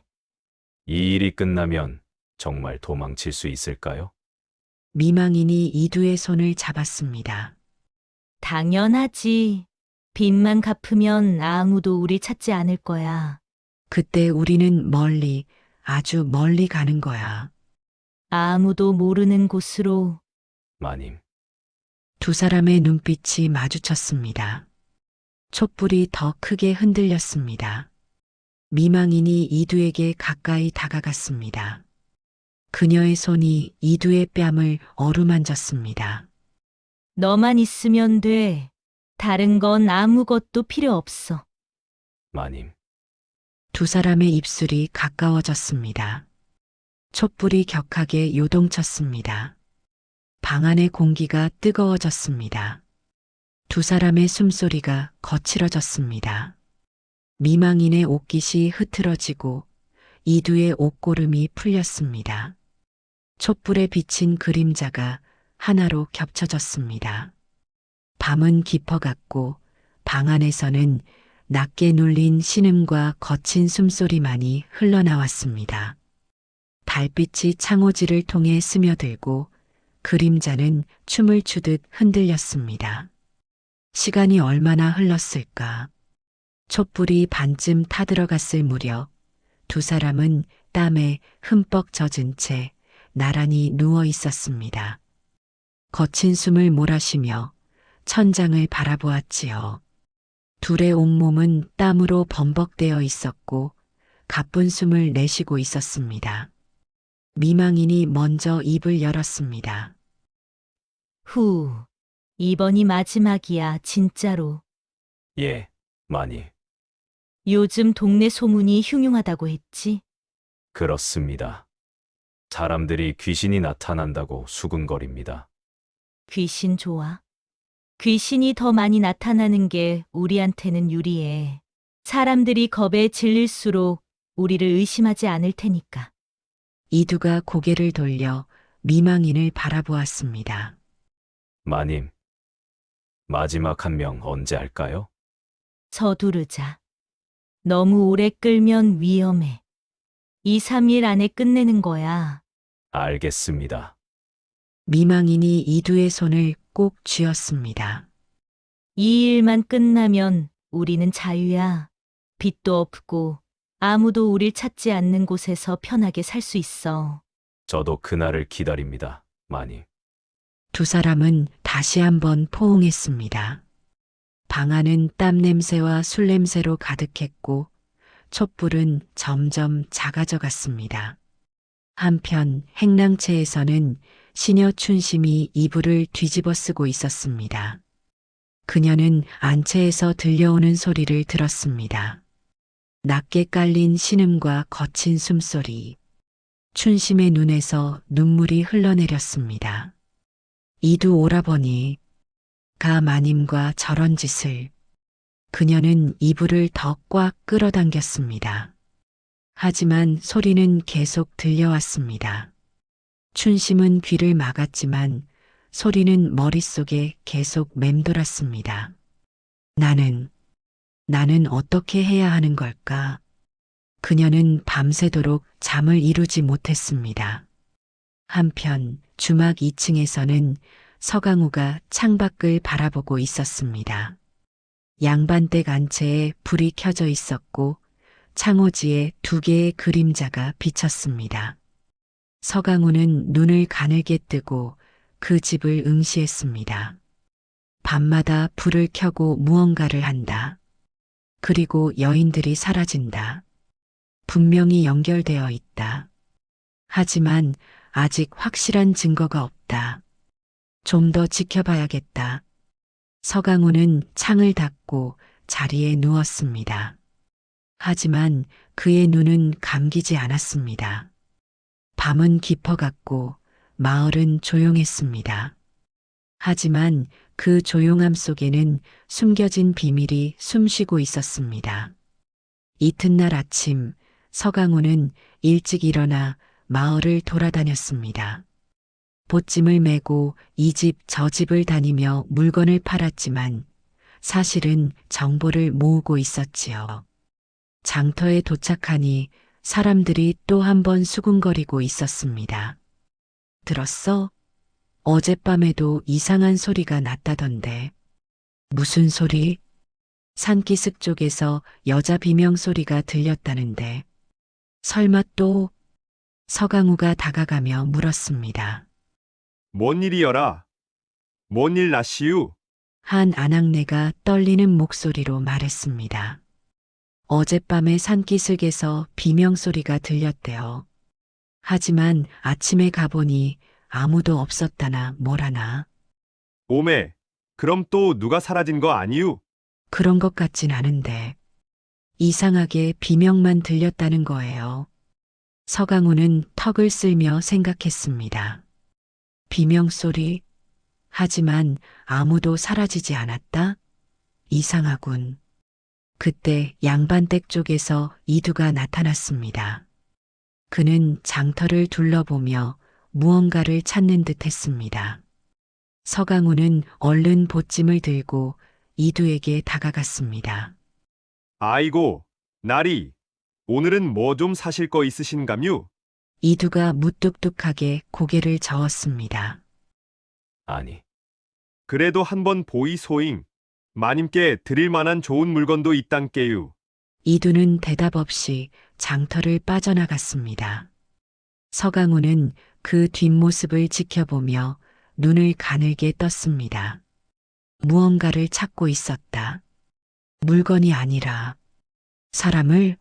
이 일이 끝나면 정말 도망칠 수 있을까요? 미망인이 이두의 손을 잡았습니다. 당연하지. 빚만 갚으면 아무도 우리 찾지 않을 거야. 그때 우리는 멀리, 아주 멀리 가는 거야. 아무도 모르는 곳으로. 마님, 두 사람의 눈빛이 마주쳤습니다. 촛불이 더 크게 흔들렸습니다. 미망인이 이두에게 가까이 다가갔습니다. 그녀의 손이 이두의 뺨을 어루만졌습니다. 너만 있으면 돼. 다른 건 아무것도 필요 없어. 마님, 두 사람의 입술이 가까워졌습니다. 촛불이 격하게 요동쳤습니다. 방 안의 공기가 뜨거워졌습니다. 두 사람의 숨소리가 거칠어졌습니다. 미망인의 옷깃이 흐트러지고 이두의 옷고름이 풀렸습니다. 촛불에 비친 그림자가 하나로 겹쳐졌습니다. 밤은 깊어갔고 방 안에서는 낮게 눌린 신음과 거친 숨소리만이 흘러나왔습니다. 달빛이 창호지를 통해 스며들고 그림자는 춤을 추듯 흔들렸습니다. 시간이 얼마나 흘렀을까? 촛불이 반쯤 타들어갔을 무렵 두 사람은 땀에 흠뻑 젖은 채 나란히 누워 있었습니다. 거친 숨을 몰아쉬며 천장을 바라보았지요. 둘의 온몸은 땀으로 범벅되어 있었고 가쁜 숨을 내쉬고 있었습니다. 미망인이 먼저 입을 열었습니다. 후. 이번이 마지막이야, 진짜로. 예, 마님, 요즘 동네 소문이 흉흉하다고 했지? 그렇습니다. 사람들이 귀신이 나타난다고 수군거립니다. 귀신 좋아. 귀신이 더 많이 나타나는 게 우리한테는 유리해. 사람들이 겁에 질릴수록 우리를 의심하지 않을 테니까. 이두가 고개를 돌려 미망인을 바라보았습니다. 마님, 마지막 한 명 언제 할까요? 서두르자. 너무 오래 끌면 위험해. 2, 3일 안에 끝내는 거야. 알겠습니다. 미망인이 이두의 손을 꼭 쥐었습니다. 이 일만 끝나면 우리는 자유야. 빚도 없고 아무도 우릴 찾지 않는 곳에서 편하게 살 수 있어. 저도 그날을 기다립니다, 마님. 두 사람은 다시 한번 포옹했습니다. 방 안은 땀 냄새와 술 냄새로 가득했고 촛불은 점점 작아져 갔습니다. 한편 행랑채에서는 시녀 춘심이 이불을 뒤집어 쓰고 있었습니다. 그녀는 안채에서 들려오는 소리를 들었습니다. 낮게 깔린 신음과 거친 숨소리. 춘심의 눈에서 눈물이 흘러내렸습니다. 이두 오라버니, 가 마님과 저런 짓을. 그녀는 이불을 더 꽉 끌어당겼습니다. 하지만 소리는 계속 들려왔습니다. 춘심은 귀를 막았지만 소리는 머릿속에 계속 맴돌았습니다. 나는 어떻게 해야 하는 걸까? 그녀는 밤새도록 잠을 이루지 못했습니다. 한편 주막 2층에서는 서강우가 창밖을 바라보고 있었습니다. 양반댁 안채에 불이 켜져 있었고 창호지에 2개의 그림자가 비쳤습니다. 서강우는 눈을 가늘게 뜨고 그 집을 응시했습니다. 밤마다 불을 켜고 무언가를 한다. 그리고 여인들이 사라진다. 분명히 연결되어 있다. 하지만 아직 확실한 증거가 없다. 좀 더 지켜봐야겠다. 서강우는 창을 닫고 자리에 누웠습니다. 하지만 그의 눈은 감기지 않았습니다. 밤은 깊어갔고 마을은 조용했습니다. 하지만 그 조용함 속에는 숨겨진 비밀이 숨쉬고 있었습니다. 이튿날 아침 서강호는 일찍 일어나 마을을 돌아다녔습니다. 보찜을 메고 이 집 저 집을 다니며 물건을 팔았지만 사실은 정보를 모으고 있었지요. 장터에 도착하니 사람들이 또 한 번 수군거리고 있었습니다. 들었어? 어젯밤에도 이상한 소리가 났다던데. 무슨 소리? 산기슭 쪽에서 여자 비명 소리가 들렸다는데. 설마 또? 서강우가 다가가며 물었습니다. 뭔 일이여라? 뭔 일 났시유? 한 아낙네가 떨리는 목소리로 말했습니다. 어젯밤에 산기슭에서 비명 소리가 들렸대요. 하지만 아침에 가보니 아무도 없었다나 뭐라나. 오메, 그럼 또 누가 사라진 거 아니유? 그런 것 같진 않은데. 이상하게 비명만 들렸다는 거예요. 서강우는 턱을 쓸며 생각했습니다. 비명 소리? 하지만 아무도 사라지지 않았다? 이상하군. 그때 양반댁 쪽에서 이두가 나타났습니다. 그는 장터를 둘러보며 무언가를 찾는 듯 했습니다. 서강우는 얼른 보찜을 들고 이두에게 다가갔습니다. 아이고, 나리, 오늘은 뭐 좀 사실 거 있으신감유? 이두가 무뚝뚝하게 고개를 저었습니다. 아니, 그래도 한번 보이 소잉. 마님께 드릴 만한 좋은 물건도 있단께유. 이두는 대답 없이 장터를 빠져나갔습니다. 서강우는 그 뒷모습을 지켜보며 눈을 가늘게 떴습니다. 무언가를 찾고 있었다. 물건이 아니라 사람을.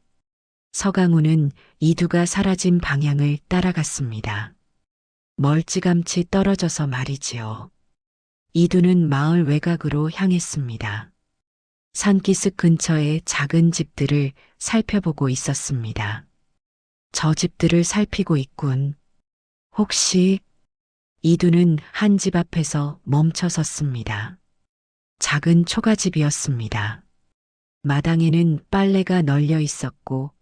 서강우는 이두가 사라진 방향을 따라갔습니다. 멀찌감치 떨어져서 말이지요. 이두는 마을 외곽으로 향했습니다. 산기슭 근처의 작은 집들을 살펴보고 있었습니다. 저 집들을 살피고 있군. 혹시 이두는 한 집 앞에서 멈춰 섰습니다. 작은 초가집이었습니다. 마당에는 빨래가 널려 있었고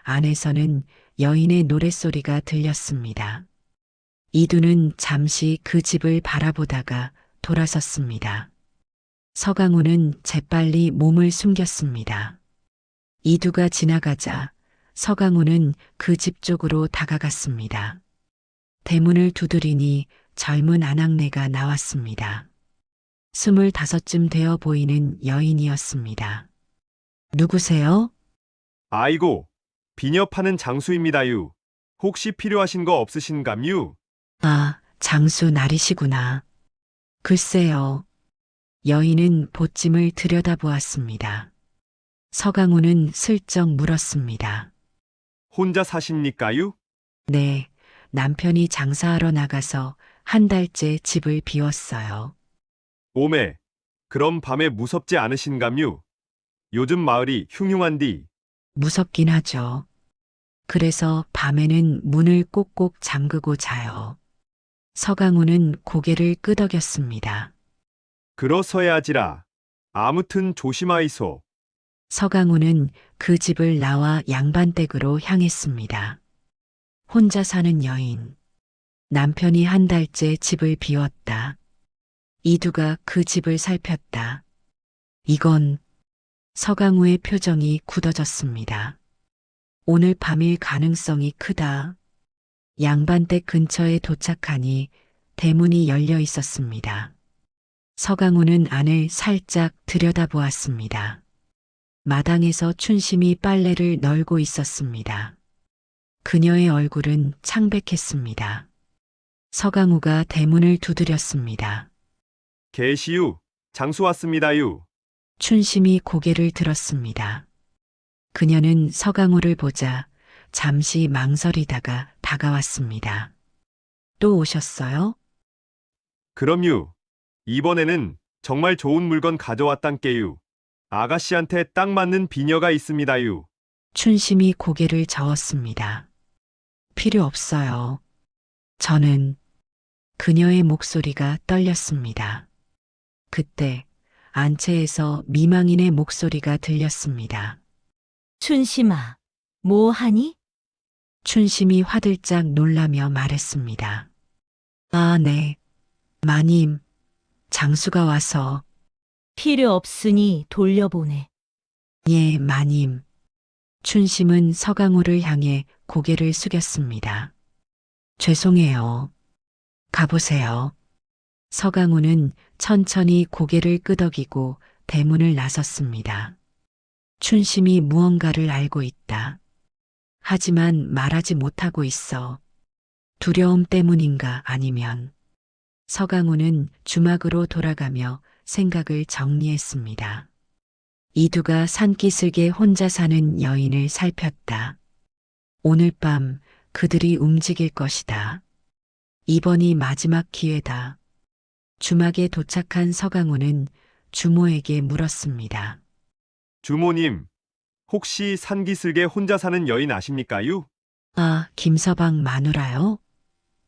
안에서는 여인의 노랫소리가 들렸습니다. 이두는 잠시 그 집을 바라보다가 돌아섰습니다. 서강우는 재빨리 몸을 숨겼습니다. 이두가 지나가자 서강우는 그 집 쪽으로 다가갔습니다. 대문을 두드리니 젊은 아낙네가 나왔습니다. 25쯤 되어 보이는 여인이었습니다. 누구세요? 아이고, 비녀 파는 장수입니다유. 혹시 필요하신 거 없으신감유? 아, 장수 나리시구나. 글쎄요. 여인은 보찜을 들여다보았습니다. 서강우는 슬쩍 물었습니다. 혼자 사십니까유? 네, 남편이 장사하러 나가서 한 달째 집을 비웠어요. 오메, 그럼 밤에 무섭지 않으신감유? 요즘 마을이 흉흉한디. 무섭긴 하죠. 그래서 밤에는 문을 꼭꼭 잠그고 자요. 서강우는 고개를 끄덕였습니다. 그러서야지라. 아무튼 조심하이소. 서강우는 그 집을 나와 양반댁으로 향했습니다. 혼자 사는 여인. 남편이 한 달째 집을 비웠다. 이두가 그 집을 살폈다. 이건 서강우의 표정이 굳어졌습니다. 오늘 밤일 가능성이 크다. 양반댁 근처에 도착하니 대문이 열려 있었습니다. 서강우는 안을 살짝 들여다보았습니다. 마당에서 춘심이 빨래를 널고 있었습니다. 그녀의 얼굴은 창백했습니다. 서강우가 대문을 두드렸습니다. 계시유, 장수 왔습니다유. 춘심이 고개를 들었습니다. 그녀는 서강우를 보자 잠시 망설이다가 다가왔습니다. 또 오셨어요? 그럼유. 이번에는 정말 좋은 물건 가져왔단께유. 아가씨한테 딱 맞는 비녀가 있습니다유. 춘심이 고개를 저었습니다. 필요 없어요. 저는 그녀의 목소리가 떨렸습니다. 그때 안채에서 미망인의 목소리가 들렸습니다. 춘심아, 뭐 하니? 춘심이 화들짝 놀라며 말했습니다. 아, 네. 마님, 장수가 와서. 필요 없으니 돌려보내. 예, 마님. 춘심은 서강호를 향해 고개를 숙였습니다. 죄송해요. 가보세요. 서강호는 천천히 고개를 끄덕이고 대문을 나섰습니다. 춘심이 무언가를 알고 있다. 하지만 말하지 못하고 있어. 두려움 때문인가 아니면. 서강호는 주막으로 돌아가며 생각을 정리했습니다. 이두가 산기슭에 혼자 사는 여인을 살폈다. 오늘 밤 그들이 움직일 것이다. 이번이 마지막 기회다. 주막에 도착한 서강호는 주모에게 물었습니다. 주모님, 혹시 산기슭에 혼자 사는 여인 아십니까요? 아, 김서방 마누라요?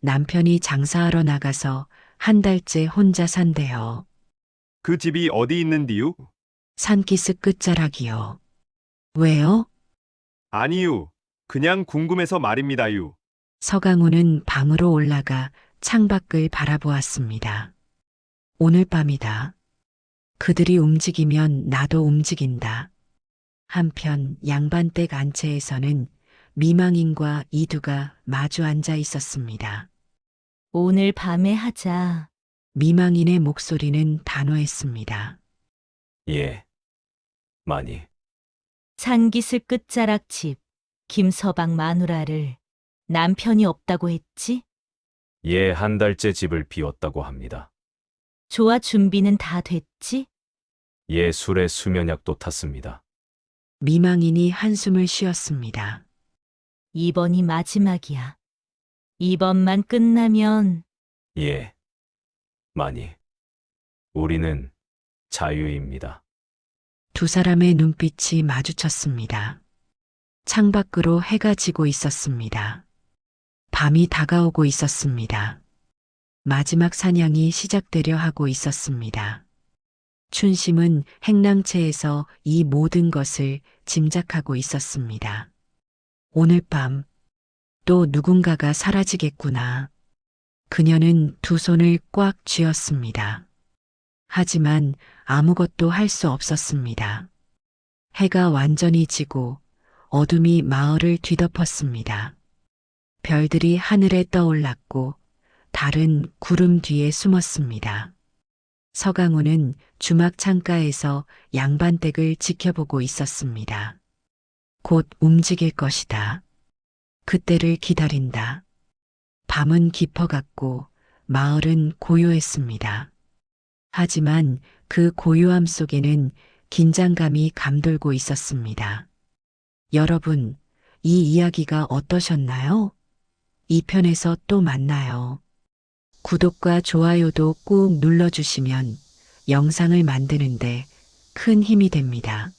남편이 장사하러 나가서 한 달째 혼자 산대요. 그 집이 어디 있는디요? 산기슭 끝자락이요. 왜요? 아니요. 그냥 궁금해서 말입니다요. 서강호는 방으로 올라가 창밖을 바라보았습니다. 오늘 밤이다. 그들이 움직이면 나도 움직인다. 한편 양반댁 안채에서는 미망인과 이두가 마주 앉아 있었습니다. 오늘 밤에 하자. 미망인의 목소리는 단호했습니다. 예. 많이. 산기슭 끝자락 집, 김서방 마누라를 남편이 없다고 했지? 예, 한 달째 집을 비웠다고 합니다. 좋아 준비는 다 됐지? 예, 술에 수면약도 탔습니다. 미망인이 한숨을 쉬었습니다. 이번이 마지막이야. 이번만 끝나면 예. 많이. 우리는 자유입니다. 두 사람의 눈빛이 마주쳤습니다. 창밖으로 해가 지고 있었습니다. 밤이 다가오고 있었습니다. 마지막 사냥이 시작되려 하고 있었습니다. 춘심은 행랑채에서 이 모든 것을 짐작하고 있었습니다. 오늘 밤 또 누군가가 사라지겠구나. 그녀는 두 손을 꽉 쥐었습니다. 하지만 아무것도 할 수 없었습니다. 해가 완전히 지고 어둠이 마을을 뒤덮었습니다. 별들이 하늘에 떠올랐고 달은 구름 뒤에 숨었습니다. 서강호는 주막 창가에서 양반댁을 지켜보고 있었습니다. 곧 움직일 것이다. 그때를 기다린다. 밤은 깊어갔고 마을은 고요했습니다. 하지만 그 고요함 속에는 긴장감이 감돌고 있었습니다. 여러분, 이 이야기가 어떠셨나요? 2편에서 또 만나요. 구독과 좋아요도 꾹 눌러주시면 영상을 만드는데 큰 힘이 됩니다.